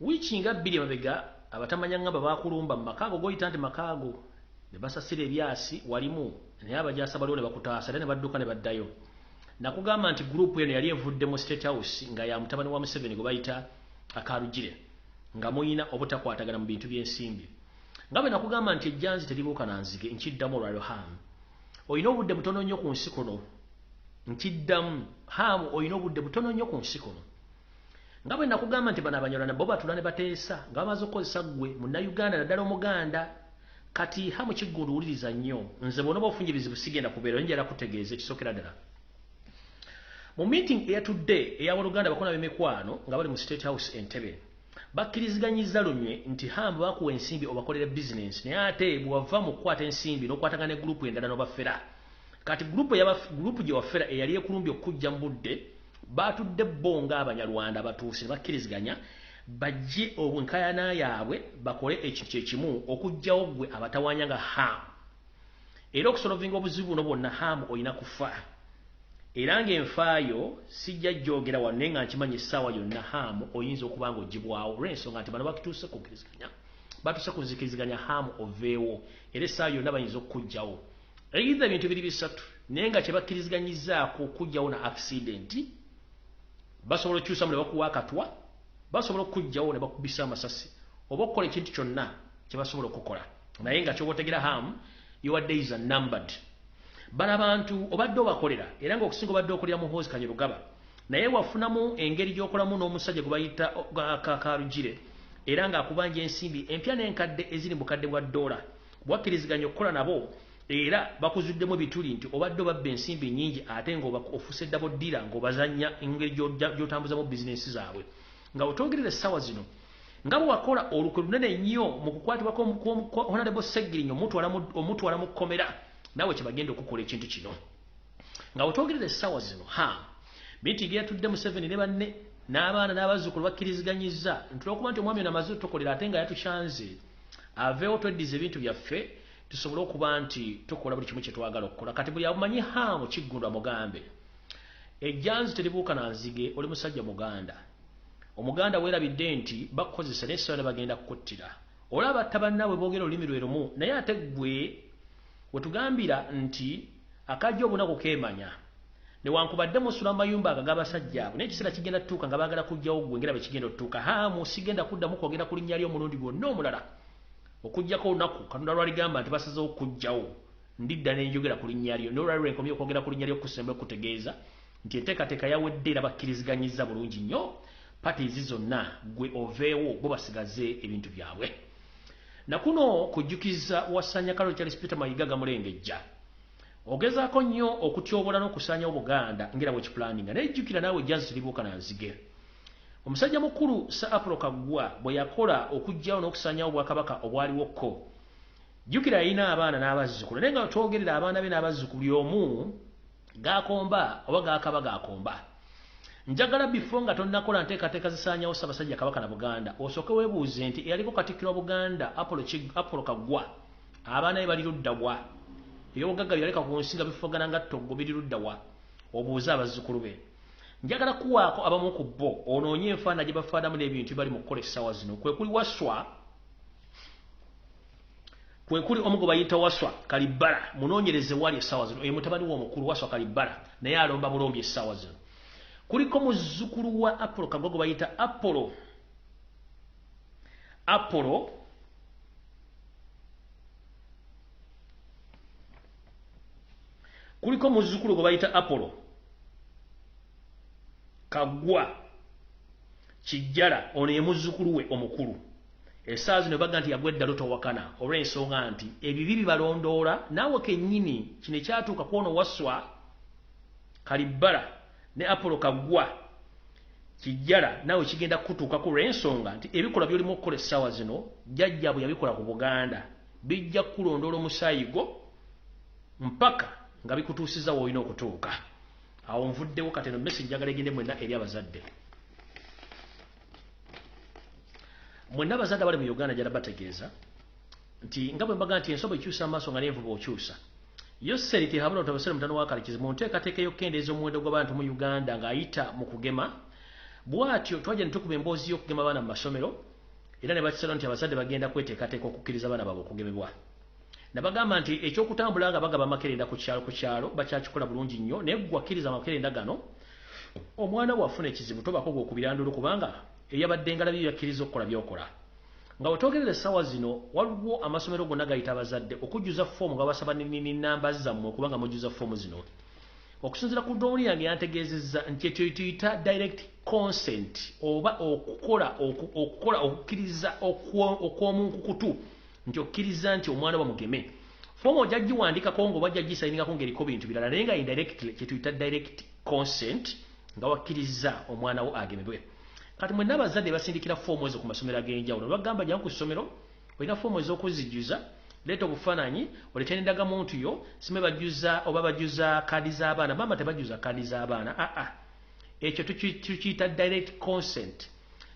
wiiki nga bbiri emabega abatamanya ngamba bakulumba mu makaago goyita nti makaago ne basasira ebyasi walimu naye abajaasa baliwo ne bakutaasa ne badduka ne baddayo nakugamba nti gurupu eno yali evudde mu State House nga ya mutabani wa Museveni gwe bayita Akarugire nga muyina obutakwatagana mu bintu by'ensimbi nga bwe nakugamba nti ejjanzi teribuuka na nzige nkiddamu olwaliro Hamu oyina obudde butono nnyo ku nsi kuno nkiddamu Hamu oyina obudde butono nnyo ku nsi kuno nga bwe nakugamba nti bano abanyolana bo batula ne bateesa nga bamaze okukozesa ggwe munnayuganda naddala omuganda kati Hamu Kiggundu wuliriza nnyo nze bw'onoba ofunye ebizibu sigenda kubeera njala kutegeeza ekisookera ddala mu meeting eyatudde ey'abaluganda bakona b'emikwano nga bali mu State House Entebbe bakkiriziganyizza lumye nti Hamu bakuwa ensimbi obakolera bizinensi naye ate bw'wava mu kukwata ensimbi n'okwatagana ne gurupu endala n'obafera kati gurupu gye wafera eyali ekulumbye okujja mu budde batudde bo ng'abanyarwanda batuuse ne bakkiriziganya bajje obwenkayana yaabwe bakole ekintu kyekimu okugjawo ggwe abatawaanya nga Hamu era okusolovinga obuzibu buno bwonna Hamu olina kufa era ng'enfaayo sijja gyogera wano naye nga nkimanyi essaawa yonna Hamu oyinza okuba nga ogibwawo olw'ensonga nti bano bakituuse kukkiriziganya batuuse kuzikkiriziganya Hamu oveewo era essaawa yonna bayinza okuggyawo either ebintu biri bisatu naye nga kye bakkiriziganyizzaako okugjawo na accidenti basobola okukyusamu ne bakuwa akatwa basobola okuggyawo ne bakubisa amasasi oba okukola ekintu kyonna kye basobola okukola naye nga ky'oba otegera Hamu your days are numbered bana abantu obadde obakolera era ng'okusinga obadde okolera mu Hoozi Kanyerugaba naye wafunamu engeri gy'okolamu n'omusajja gwe bayita Karugire era ng'akubanja ensimbi empya n'enkadde eziri mu bukadde bwa $, bwakkiriziganya okukola nabo era bakuzuddemu bituli nti obadde obabba ensimbi nnyingi ate ng'ofuuse double dealer ng'obazannya engeri gy'otambuzamu bizinensi zaabwe nga otongerera essaawa zino nga bwe wakola olukwe lunene nnyo mu kukwatibwako Honorable Segirinyo omutwala mu kkomera nawe kyebagenda okukola ekintu kino nga otwogerera essaawa zino binti gyeyatudde Museveni ne banne n'abaana n'abazzukulu bakkiriziganyizza nti olwokuba nti omwami ono amaze otukolera ate nga yatukyanze aveewo tweddiza ebintu byaffe tusobole okuba nti tukola buli kimu kye twagala okukola kati buli abumanyi Hamu Kiggundu amugambe ejjanzi teribuuka na nzige oli musajja muganda omuganda weerabidde nti bakozesa n'essaawa ne bagenda kukuttira olaba tabannaabwe boogera olulimi lwe lumu naye ate ggwe wetugambira nti akajja obunaku keemanya newankubadde musula mu mayumba ago g'abasajja abo naye ekiseera kigenda tutuuka nga baagala kujjawo ggwe ngera bwe kigenda otutuuka haamu sigenda kuddamu kwogera ku linnya ly'omulundi gwonna omulala okuggyako olunaku katonda lwaligamba nti basazeewo okujjawo ndidda n'enjogera ku linnya lyo n'olwali lwenkomye okwogera ku linnya ly'okusemba okutegeeza nti enteekateeka yawedde era bakkiriziganyizza bulungi nnyo patiizi zonna gwe oveewo bo basigaze ebintu byabwe nakuno kujjukiza wasanya Kaloli Charles Peter Mayiga gamulengejja ogezaako nnyo okutyobola n'okusaanyawo Buganda ngera bwe kipulaninga naye jjukira naawe Jazz Libuuka Nanzige omusajja mukulu Sir Apollo Kaggwa bwe yakola okuggyawo n'okusaanyawo Obwakabaka obwaliwoko jjukira yalina abaana n'abazzukulu naye nga twogerera abaana be n'abazzukulu buli omu gaakomba oba gaakaba gaakomba njagala bifo nga tonnakola nteekateeka zisaanyawo Ssaabasajja Kabaka na Buganda osooke weebuuze nti eyaliko Katikkiro wa Buganda Apollo Kaggwa abaana be bali ludda wa ebyobugagga byaleka ku nsi nga bifugana nga ttoggo biri ludda wa obuuze abazzukulu be njagala kuwaako abamu ku bo onoonye enfaana gye bafaanamu n'ebintu bali mu kukola essaawa zino kwe kuli Waswa kwe kuli omu gwe bayita Waswa Kalibbala munoonyereze wali essaawa zino oyo mutabani w'omukulu Waswa Kalibbala naye alomba bulombi essaawa zino kuliko muzzukulu wa Apollo Kaggwa gwe bayita Apollo kuliko muzzukulu gwe bayita Apollo Kaggwa Kijjala ono ye muzzukulu we omukulu essaawa zino baga nti yagwa eddalo towakana olw'ensonga nti ebibi bibalondoola naawe kennyini kino ekyatuuka kwono Waswa Kalibbala ne Apollo Kaggwa Kijjala naawe kigenda kutuuka ku lw'ensonga nti ebikola by'olimu okukola essaawa zino jjajjaabwe yabikola ku Buganda bijja kulondoola omusaayi gwo mpaka nga bikutuusiza w'olina okutuuka awo nvuddewo kati eno message njagala egende mwenna eri abazadde mwenna abazadde abali mu Uganda jala bategeeza nti nga bwe mbaga nti ensobo ekyusa amaaso nga n'envuba okyusa yo seriti habula otabasere mutano wa kalikizi mu nteekateeka y'okkendeeza omuwendo gw'abantu mu Uganda ng'ayita mu kugema bw'atyo twajja ne tukuba emboozi y'okugema abaana mu masomero era ne bakisala nti abazadde bagenda kweteekateeka okukkiriza abaana baabwe okugemebwa nabagamba nti ekyokutambula nga bagaba amakerenda ku kyalo bakyakikola bulungi nnyo naye gwakkiriza amakerenda gano omwana bw'afuna ekizibu tobako gw'okubirandula kubanga eyabadde ngalabi yakkiriza okukola by'okola nga wetwogerera essaawa zino waliwo amasomero gonna gayita abazadde okujjuza foomu nga basaba n'ennamba zammwe okubanga mujjuza foomu zino okusinziira ku ddooni yange yantegeezezza nti ekyo tuyita direct consent oba okukola okukkiriza okw'omunkukutu nti okkiriza nti omwana bamugeme foomu ojja giwandikako ng'oba ojja gisayiningako ng'eriko bintu birala naye nga indirectly kye tuyita direct consent nga wakkiriza omwana wo agemebwe kati mwenna abazadde basindikira foomu ezo ku masomero ag'enjawulo bagamba jangu ku ssomero olina foomu ez'okuzijjuza leeta obufaananyi oleeta n'endagamuntu yo sime bajjuza oba bajjuza kaadi z'abaana bamba tebajjuza kaadi z'abaana ekyo tukiyita direct consent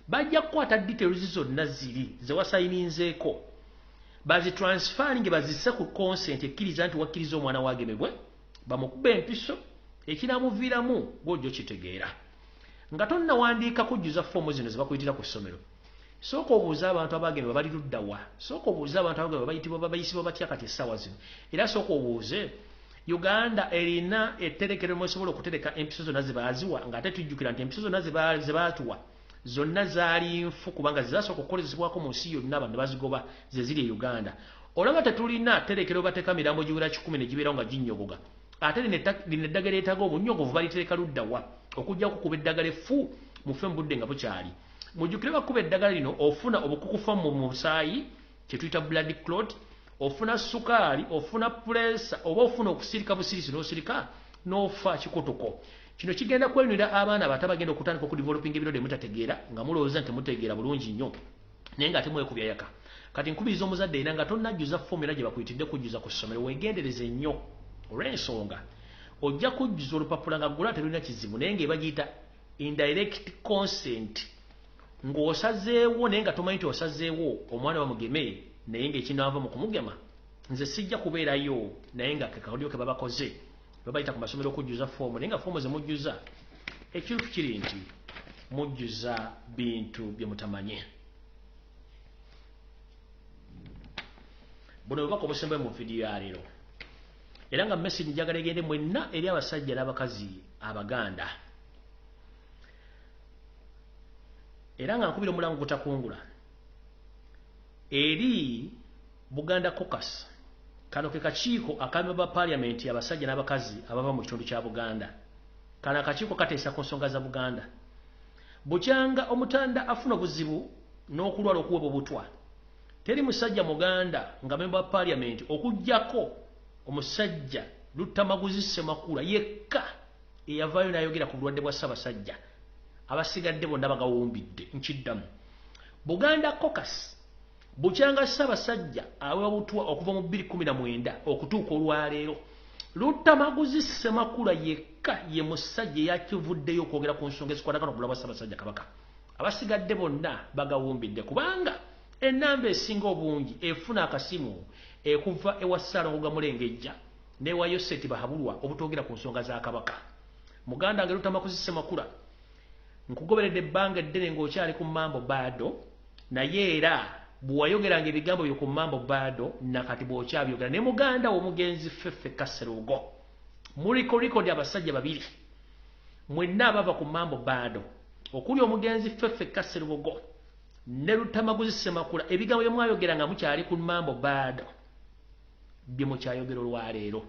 bajja kukwata details zonna ziri ze wasayininzeeko bazitransferinge bazisse ku consent ekkiriza nti wakkiriza omwana wagemebwe bamukuba empiso ekinamuviiramu gw'ojja okitegeera nga tonnawandiika kujjuza foomu zino ze bakuyitira ku ssomero sooka obuuza abantu abagemebwa bali ludda wa sooka obuuza abantu abagemebwa bayitibwa bayisibwa batya kati essaawa zino era sooka obuuze Uganda erina etterekero mwesobola okutereka empiso zonna ze baaziwa ng'ate tujjukira nti empiso zonna ze baatuwa zonna zaali nfu kubanga zizasooka okukolezebwako mu nsi yonna abantu bazigoba ze ziri e Uganda olaba tetulina tterekero bateeka mirambo giwera 10 ne gibeerawo nga ginnyogoga ate lino eddagala eritaaga obunnyogovu balitereka ludda wa okujja kukuba eddagala effu mufe mu budde nga bukyali mujjukire bakuba eddagala lino ofuna obukukufa mu musaayi kye tuyita blood clot ofuna sukaali ofuna pulesa oba ofuna okusirika busirisi n'osirika n'ofa kikutuko kino kigenda kwenywera abaana abato abagenda okutandika okudevelopinga ebirwadde mutategeera nga mulowooza nti mutegeera bulungi nnyo naye nga ate mwekubya yaka kati nkubiriza omuzadde era nga tonnajjuza foomu era gye bakuyitidde kujjuza ku ssomero weegendereze nnyo olw'ensonga ojja kujjuza olupapula nga gula terulina kizibu naye ng'ebagiyita indirect consent ng'osazeewo naye nga tomanyi nti osazeewo omwana bamugeme naye ng'ekinaava mu kumugema nze sijja kubeerayo naye nga kekaulyo ke babakoze babayita ku masomero okujjuza foomu naye nga foomu ze mujjuza ekintu kiri nti mujjuza bintu bye mutamanye. Buno bubaka obusembe mu video ya leero. Era nga message njagala egende mwenna eri abasajja n'abakazi Abaganda. Era nga nkubira omulango gutakungula. Eri Buganda Caucus, kano ke kakiiko akameba parliament abasajja n'abakazi abava mu kitundu kya Buganda. Kana akakiiko kateesa ku nsonga za Buganda. Bukyanga omutanda afuna obuzibu n'okulwala okuweba obutwa. Teri musajja Muganda nga memba parliament okujjako omusajja Lutamaguzi Semakula yekka eyavaayo n'ayogera ku bulwadde bwa Ssaabasajja. Abasigadde bonna bagawumbidde nkiddamu. Buganda Caucus bukyanga Ssaabasajja awewa butwa okuva mu 2019 okutuuka olwaleero. Lutamaguzi Semakula yekka ye musajja yakivuddeyo okwogera ku nsonga ezikwatagana obulamu bwa Ssaabasajja Kabaka. Abasigadde bonna bagawumbidde kubanga ennamba esinga obungi efuna akasimu ekuva ewa Ssaalongo Gamulengejja n'ewa Yoseti Bahabulwa obutogera ku nsonga za Kabaka. Muganda nga Lutamaguzi Semakula nkugoberedde ebbanga eddene ng'okyali ku Mambo Bado, naye era bw'ayogeranga ebigambo byo ku Mambo Bado nakati bw'okyabyogera ne muganda w'omugenzi Ffeffe Kasserugo. Muliko likodi abasajja babiri mwenna abava ku Mambo Bado okuli omugenzi Ffeffe Kasserugo ne Lutamaguzi Semakula. Ebigambo bye mwayogera nga mukyali ku Mambo Bado bye mukyayogera olwaleero.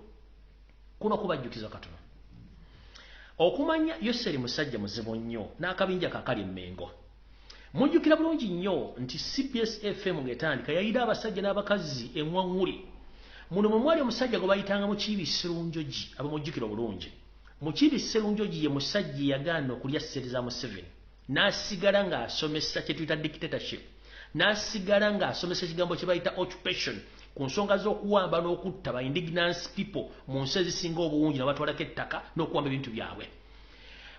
Kuno kubajjukiza katono. Okumanya Yoseri musajja muzibu nnyo n'akabinja kakali Mmengo. Mujjukira bulungi nnyo nti CBS FM ng'etandika yayida abasajja n'abakazi enwaŋŋuli. Muno mwe mwali omusajja gwe bayitanga Mukiibi Sserunjogi abamujjukira obulungi. Mukiibi Sserunjogi ye musajja eyagaana okulya ssente za Museveni n'asigala ng'asomesa kye tuyita dictatorship, n'asigala ng'asomesa ekigambo kye bayita occupation ku nsonga z'okuwamba n'okutta ba indigenous people mu nsi ezisinga obungi n'abatwalako ettaka n'okuwamba ebintu byabwe.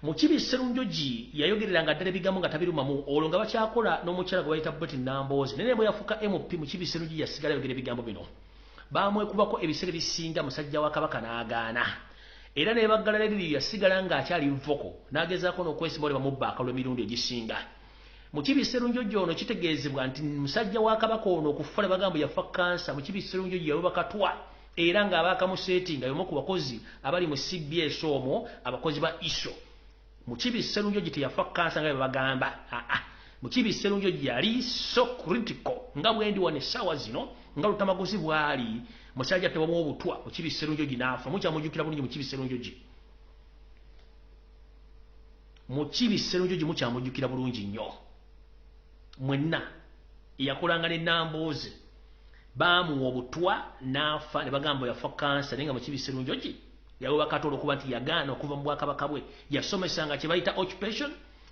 Mukiibi Sserunjogi yayogereranga ddala ebigambo nga tabirumamu, olwo nga bakyakola n'omukyala gwe bayita Betty Nambooze. Naye bwe yafuuka MP Mukiibi Sserunjogi yasigala ayogera ebigambo bino. Baamwekubako ebiseera bisinga musajja wa Kabaka n'agaana. Era ne baggala liri yasigala ng'akyali nvoko n'agezaako n'okwesimba ne bamubba akalwa emirundi egisinga. Mukiibi Sserunjogi ono kitegeezebwa nti musajja wa Kabaka ono okufa ne bagamba yafa kansa. Mukiibi Sserunjogi yaweebwa katwa era ng'abaakamuseetinga y'omu ku bakozi abali mu CBS omwo, abakozi ba ISO. Mukiibi Sserunjogi teyafa kansa nga bwe bagamba. Mukiibi Sserunjogi yali so critical nga bwendi wane essaawa zino nga Lutamaguzi bwali musajja tewamu obutwa. Mukiibi Sserunjogi n'afa. Mukyamujjukira bulungi Mukiibi Sserunjogi. Mukiibi Sserunjogi mukyamujjukira bulungi nnyo. Mwenna eyakolanga ne Nambooze baamuwa obutwa n'afa ne bagamba yafa kansa, naye nga Mukiibi Sserunjogi yaweebwa katolo okuba nti yagaana okuva mu Bwakabaka bwe. Yasomesanga kye bayita occupation,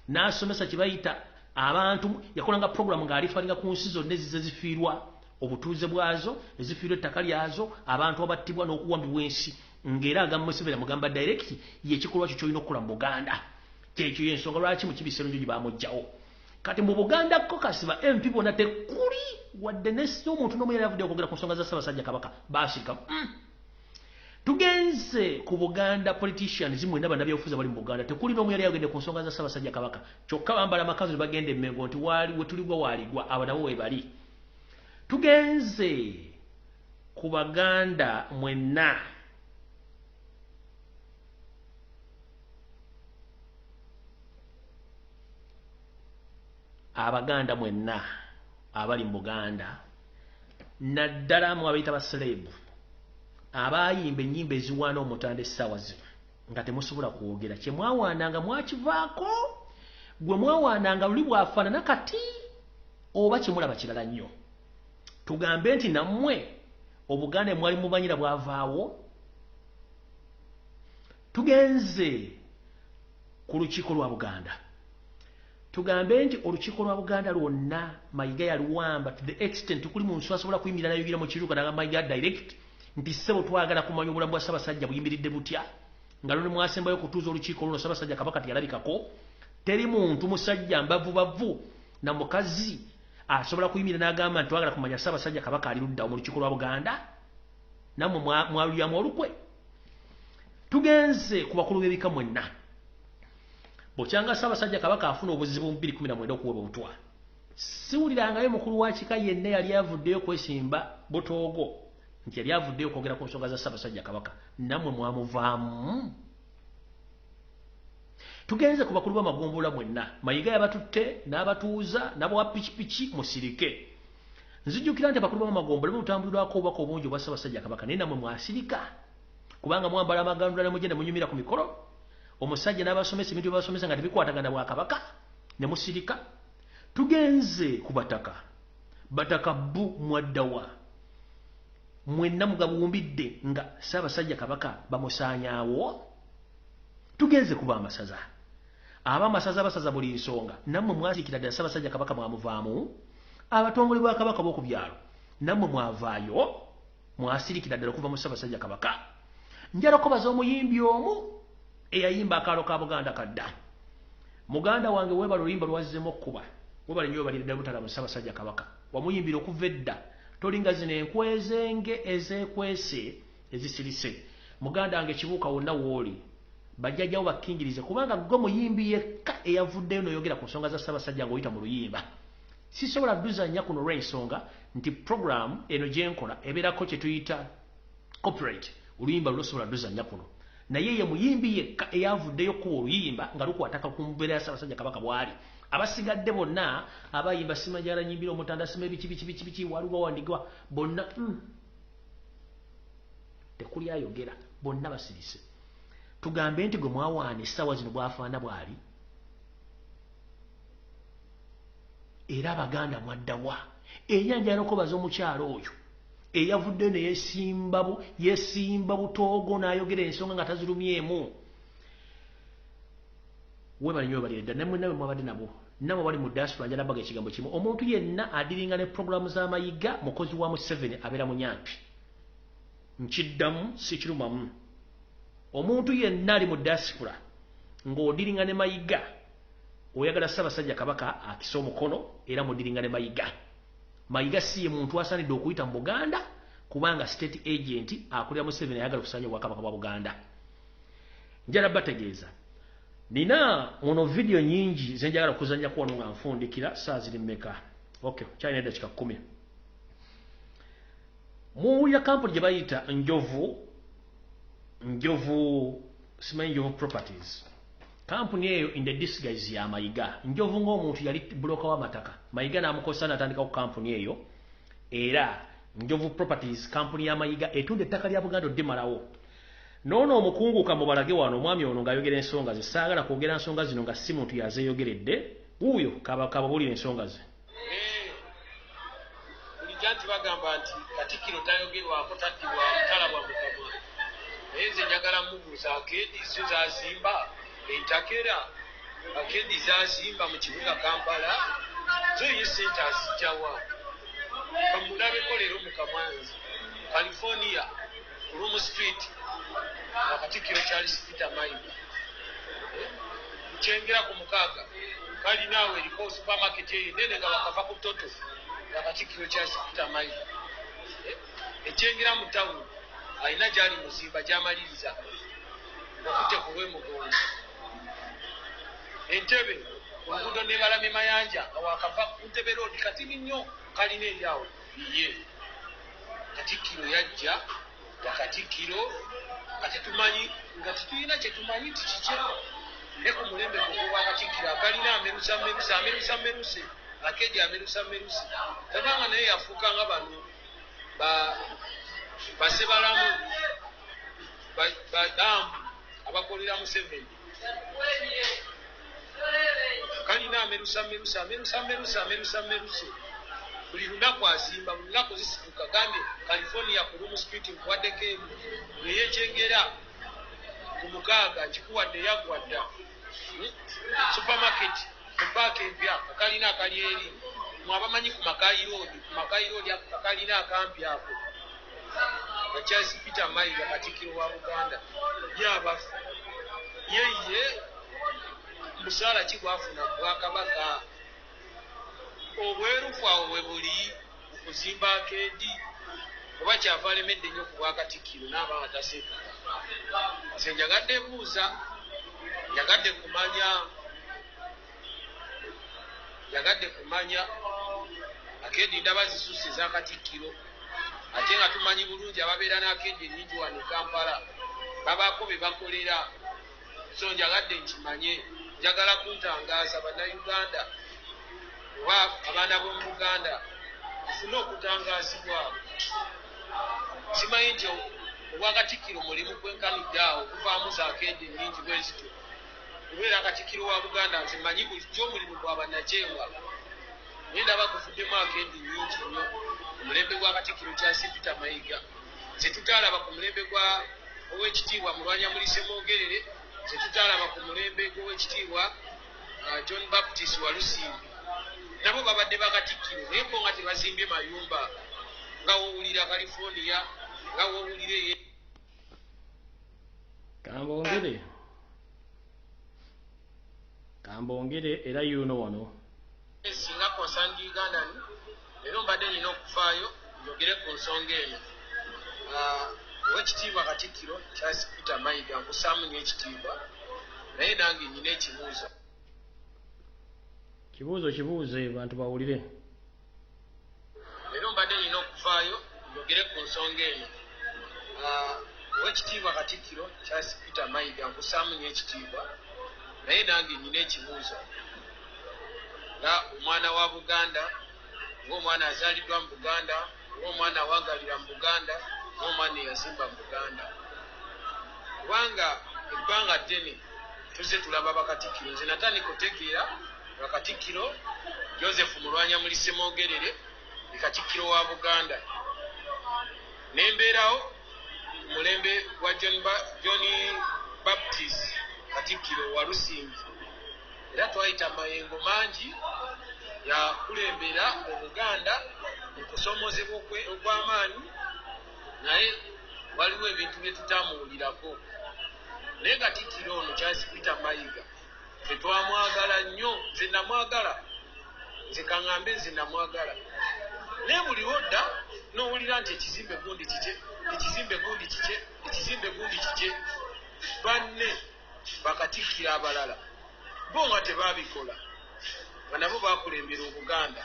n'asomesa kye bayita abantu. Yakolanga program ng'alifalinga ku nsi zonna ezize zifiirwa obutuuze bwazo, ezifiirwa ettaka lyazo, abantu abattibwa n'okuwambibwa ensi. Ng'era agamba Museveni amugamba direct y'ekikolwa kyo ky'olina okukola mu Buganda. Kyekyo y'ensonga lwaki Mukiibi Sserunjogi baamuggyawo. Kati mu Buganda Caucus ba MP bonna tekuli wadde n'omuntu n'omu yali avudde okwogera ku nsonga za Ssaabasajja Kabaka baasirika. Tugenze ku Buganda politicians mwena bannabyabufuzi bali mu Buganda tekuli n'omu yali agende ku nsonga za Ssaabasajja Kabaka. Kyokka bambala amakazi ne bagenda e Mmengo nti we tuligwa waaligwa, abo nabo we bali. Tugenze ku Baganda mwenna Abaganda mwenna abali mu Buganda naddala mu abayita baselebu abayimba ennyimba eziwaana omutanda essaawa zino nga temusobola kwogera. Kye mwawaananga mwakivaako, gwe mwawaananga luli bwafaanana kati oba kimulaba kirala nnyo. Tugambe nti nammwe Obuganda mwali mumanyira bwavaawo. Tugenze ku lukiiko lwa Buganda. Tugambe nti olukiiko lwa Buganda lwonna Mayiga yaluwamba to the extent kuli mu nsi asobola kuyimirira n'ayogera mu kiruuka n'agamba Mayiga direct nti ssebo twagala kumanya obulamu bwa Ssaabasajja buyimiridde butya. Nga luli mwasembayo okutuuza olukiiko luno Ssaabasajja Kabaka teyalabikako. Teri muntu musajja mbavubavu na mukazi asobola kuyimirira n'agamba nti twagala kumanya Ssaabasajja Kabaka ali ludda mu lukiiko lwa Buganda. Nammwe mwalulyamu olukwe. Tugenze ku bakulu b'ebika mwenna. Bokyanga Ssaabasajja Kabaka afuna obuzibu 2017 okuweebwa Obutwa. Siwulirangayo mukulu wa kika yenna yali avuddeyo kwesimba Butoogo nti yali avuddeyo kwogera ku nsonga za Ssaabasajja Kabaka. Nammwe mwamuvaamu. Tugenze ku bakulu b'amagombolola mwenna. Mayiga yabatutte n'abatuuza n'abawa pikipiki musirike. Nzijukira nti abakulu b'amagombolola mutambulirwako obubaka obungi obwa Ssaabasajja Kabaka naye nammwe mwasirika. Kubanga mwambala amagandula ne mugenda munyumira ku mikolo. Omusajja n'abasomesa ebintu by'abasomesa nga tebikwatagana bwa Kabaka ne musirika. Tugenze ku bataka bu mwaddawa. Mwenna mugabumbidde nga Ssaabasajja Kabaka bamusaanyaawo. Tugenze kuba amasaza. Abamasaza basaza buli nsonga. Nammwe mwasiikira ddala Ssaabasajja Kabaka mwamuvaamu. Abatongole bwa Kabaka b'oku byalo nammwe mwavaayo mwasirikira ddala okuva mu Ssaabasajja Kabaka. Njala kubaza omuyimbi omu eyayimba akaalo ka Buganda kadda. Muganda wange weebala oluyimba lwazzemu okkuba. Weebale nnyo balira ddala butala mu Ssaabasajja Kabaka. Wamuyimbira okuva edda. Tolinga zino enkwezenge ezeekwese ezisirise. Muganda wange kibuuka wonna wooli. Bajjajjawo bakkingirize kubanga gwe muyimbi yekka eyavuddeyo n'oyogera ku nsonga za Ssaabasajja ng'oyita mu luyimba. Sisobola dduzanya kuno olw'ensonga nti program eno gye nkola ebeerako kye tuyita copyright. Oluyimba lusobola dduzanya kuno. Naye ye muyimbi yekka eyavuddeyo kuwa oluyimba nga lukwataka ku mbeera ya Ssaabasajja Kabaka bw'ali. Abasigadde bonna abayimba Simajala nyimbira omutanda sima ebiki waliwo wandigwa bonna tekuli ayogera bonna basirise. Tugambe nti gwe mwawaana essaawa zino bwafaana bwali. Era Abaganda mwaddawa. Ennyanja yanokobaza omukyalo oyo eyavudde ne yesimba Butoogo n'ayogera ensonga nga tazirumyemu. Weebale nnyo balira ddala nammwe mwabadde nabo. Namwe bali mu diaspora njala baga ekigambo kimu. Omuntu yenna adiringa ne programu z'amayiga mukozi wa Museveni abeera munyampi. Nkiddamu si kirumamu. Omuntu yenna ali mu diaspora ng'odiringa ne mayiga oyagala Ssaabasajja Kabaka akisa omukono era mudiringa ne mayiga. Mayiga si ye muntu asaanidde okuyita mu Buganda kubanga state agent akulira Museveni ayagala okusaanya Obwakabaka bwa Buganda. Njala bategeeza. Nina ono video nyingi ze njagala okuzannya ku wano nga nfundikira saa ziri mmeka. Okay, kyalina eddakiika 10. Muwulira kampuni gye bayita Njovu simanyi Njovu Properties. Kampuni eyo in the disguise ya Mayiga. Njovu ng'omuntu yali buloka w'amataka. Mayiga n'amukozesa n'atandika ku kampuni eyo. Era Njovu Properties kampuni ya Mayiga etunda ettaka lya Buganda oddimalawo. Noono omukunguka mubalage wano omwami ono ng'ayogera ensonga ze. Saagala kwogera nsonga zino nga si muntu yazeeyogeredde. Wuuyo kababulira ensonga ze. Bulijja nti bagamba nti Katikkiro tayogerwako taddibwa talabwa mukamwa. Naye nze njagala mubuuza akeedi zo zazimba entakera akeedi zazimba mu kibuga Kampala zo ye ssente azijjawa. Kamulabeko leero mu Kamwanzi California Rum Street Katikkiro Charles Peter Mayiga kyengera ku mukaaga kali naawe eriko supermarket eyo nene nga bakava ku toto Katikkiro Charles Peter Mayiga ekyengera mu tawuni alina gyali muzimba gyamaliriza okute ku lw'emugongo entebe oluguudo ne balame mayanja nga wakava ku ntebe roodi katini nnyo kalina eryawo iye Katikkiro yajja nga Katikkiro katetumanyi nga tetulina kyetumanyi ti kikyawo ne ku mulembe gwa Katikkiro akalina ameruse akeedi ameruse tabanga naye yafuuka nga bano basebalamu badamu abakolera Museveni kalina ameruse buli lunaku azimba buli lunaku zisituka gambye California ku Rum Street nkuwaddeko emu neyekyengera ku mukaaga nkikuwadde yagwadda supermarket ku paaka empya akalina akali eri mwabamanyi ku makayiroodi akalina akampi ako Charles Peter Mayiga Katikkiro wa Buganda yabafu yeye musaala kigwafuna Bwakabaka obwerufu awo bwe buli okuzimba akeedi oba kyava alemedde nnyo ku Bwakatikkiro n'aba ataseka nze njagadde buuza njagadde kumanya yagadde kumanya akeedi ndaba zisusse ez'akatikkiro ate nga tumanyi bulungi ababeera n'akeedi ennyingi wano e Kampala babaako be bakolera. So njagadde nkimanye, njagala kuntangaaza bannayuganda oba abaana b'omu Buganda tufune okutangaazibwa. Simanyi nti obwakatikkiro mulimu kwenkanidde awo okuvaamu zaakeedi ennyingi bwe zityo. Kubeera katikkiro wa Buganda nze manyi bulijjo omulimu gwa bannakyewa naye ndaba guvuddemu akeedi nnyingi nnyo. Omulembe gwa katikkiro Charles Peter Mayiga ze tutaalaba ku mulembe gwa ow'ekitiibwa Mulwanyamuli Ssemwogerere, ze tutaalaba ku mulembe gw'owekitiibwa John Baptist Walusimbi. Nabo babadde bakatikkiro naye bo nga tebazimbye mayumba nga wowulira California, nga wowulire kambongere era yuno wano singa konsandi Uganda ni leero mbadde nina okufaayo njogere ku nsonga eno. Owekitiibwa Katikkiro Charles Peter Mayiga nkusaamu nnyo ekitiibwa naye nange nyina ekibuuzo. Kibuuze bantu bawulire. Leero mbadde nina okufaayo njogere ku nsonga eno. Owekitiibwa Katikkiro Charles Peter Mayiga nkusaamu nnyo ekitiibwa naye nange nyina ekibuuzo. Nga omwana wa Buganda, ng'omwana azaaliddwa mu Buganda, ng'omwana awaagalira mu Buganda, ng'omwana eyazimba mu Buganda. Kubanga ebbanga ddene tuzze tulaba bakatikkiro. Nze natandika otegeera bakatikkiro Joseph Mulwanyamuli Ssemwogerere ye katikkiro wa Buganda. Nembeerawo mulembe gwa John Baptist Katikkiro wa Lusimbi. Era twayita mayengo mangi yakulembera Obuganda mu kusomozebwa okw'amaanyi naye waliwo ebintu bye tutamuwulirako. Naye Katikkiro ono Charles Peter Mayiga tetwamwagala nnyo. Nze namwagala, nze kaŋŋambe nze namwagala. Naye buli odda n'owulira nti ekizimbe gundi kike, ekizimbe gundi kike, ekizimbe gundi kike. Banne bakatikkiro abalala bo nga tebaabikola nga nabo baakulembera Obuganda.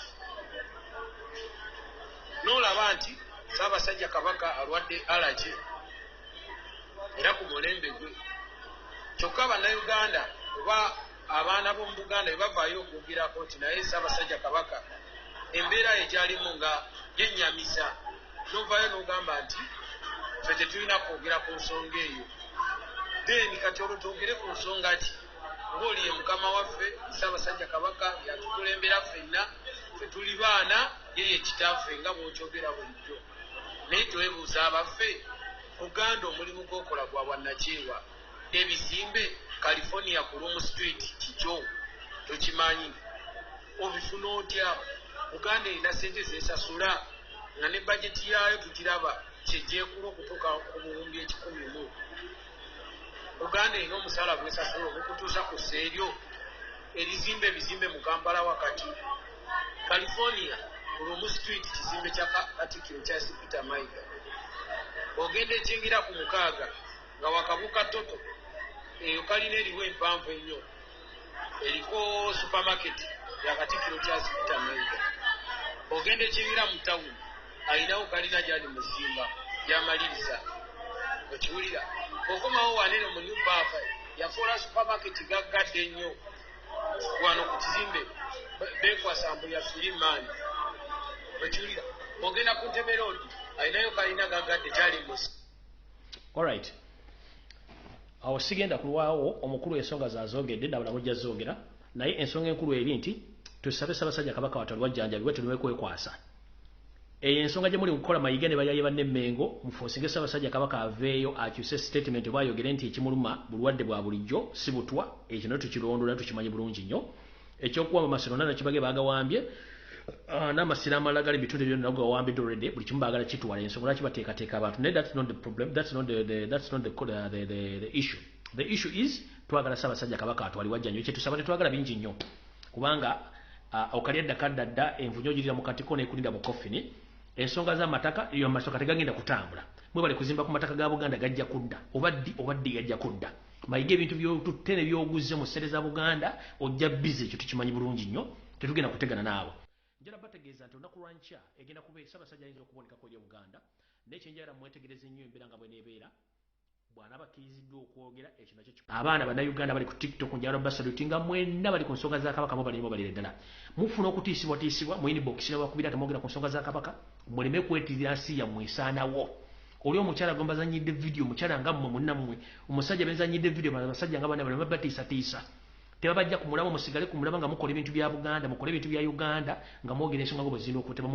N'olaba nti Ssaabasajja Kabaka alwadde allergy era ku mulembe gwe. Kyokka bannayuganda oba abaana b'omu Buganda bwe bavaayo okwogerako nti naye Ssaabasajja Kabaka embeera ye gyalimu nga yennyamiza, n'ovaayo n'ogamba nti ffe tetulina kwogera ku nsonga eyo. Then kati olwo twogere ku nsonga ki ng'oli ye mukama waffe Ssaabasajja Kabaka yatukulembera ffenna, ffe tuli baana ye ye kitaffe nga bw'okyogera bulijjo. Naye twebuuza abaffe Buganda omulimu gw'okola gwa bwannakyewa. Ebizimbe California ku Lumu Street kikyo tokimanyi, obifuna otya? Buganda erina ssente z'esasula nga ne bajeti yaayo tugiraba kyegyekula okutuuka ku buwumbi 1,000. Buganda erina omusaala gwesasula ogukutuusa ku sseeryo erizimba ebizimbe mu Kampala wakati. California ku Lumu Street kizimbe kya Katikkiro Charles Peter Mayiga. Ogenda ekyingira ku 6 nga wakabuka toto eyo kalina eriwo empanvu ennyo eriko supermarket ya Katikkiro Charles Peter Mayiga. Ogenda ekyingira mu tawuni alinawo kalina gyali muzimba gyamaliriza okiwulira. Okomawo wanene mu New Park yakola supermarket gaggadde ennyo wano ku kizimbe bekwasambu ya Filimani okiwulira. Ogenda ku Ntebe Road alinayo kalina gaggadde gyali musi. Alright. Awo sigenda kulwawo omukulu ensonga zazogedde ndabula mujja zogera naye ensonga enkulu eri nti tusabe Ssaabasajja Kabaka wataliwajjanjabi bwe tuliwe kwekwasa. Eyo ensonga gye muli kukola Mayiga ne bayaye banne Mengo mufuusinge Ssaabasajja Kabaka aveeyo akyuse statement bwayogere nti ekimuluma bulwadde bwa bulijjo si butwa. Ekyo no tukirondoola tukimanyi bulungi nnyo. Ekyokuwamba amasiro nana kibage baagawambye n'amasiro amalala gali bitundu byonna nago gawambiddwe already buli kimu baagala kitwala ensonga lwaki bateekateeka abantu. Naye that's not the problem, that's not the issue. The issue is twagala Ssaabasajja Kabaka atwaliwajjanjabi. Kye tusaba tetwagala bingi nnyo kubanga okalyadda kaddadda envunyo ogirira mu katiko n'ekulinda mu kofini. Ensonga z'amataka eyo amasooka tegagenda kutambula. Mwe bali kuzimba ku mataka ga Buganda gajja kudda obaddi gajja kudda. Mayiga ebintu by'otutene by'oguze mu ssente za Buganda ojja bize ekyo tukimanyi bulungi nnyo. tetugenda kutegana naawe njala bategeeza nti olunaku lwankya egenda kuba Ssaabasajja ayinza okubonekako eri Buganda n'ekyenjala mwetegereze nnyo embeera nga bweneebeera bwana bakkiriziddwa okwogera ekyo nakyo abaana bannayuganda bali ku TikTok njala basalutinga mwenna bali ku nsonga za Kabaka mo balimo balire ddala mufuna okutiisibwatiisibwa mu inbox n'abakubira temwogera ku nsonga za Kabaka muleme kwetirira nsi yammwe esaanawo oli omukyala gwe mbazanyidde video mukyala nga mmwe munnammwe omusajja benzanyidde video basajja nga bana baleme batiisatiisa tebabajja kumulaba musigale kumulaba nga mukola ebintu bya Buganda mukola ebintu bya Uganda nga mwogera ensonga ngo bwe zirina okuteba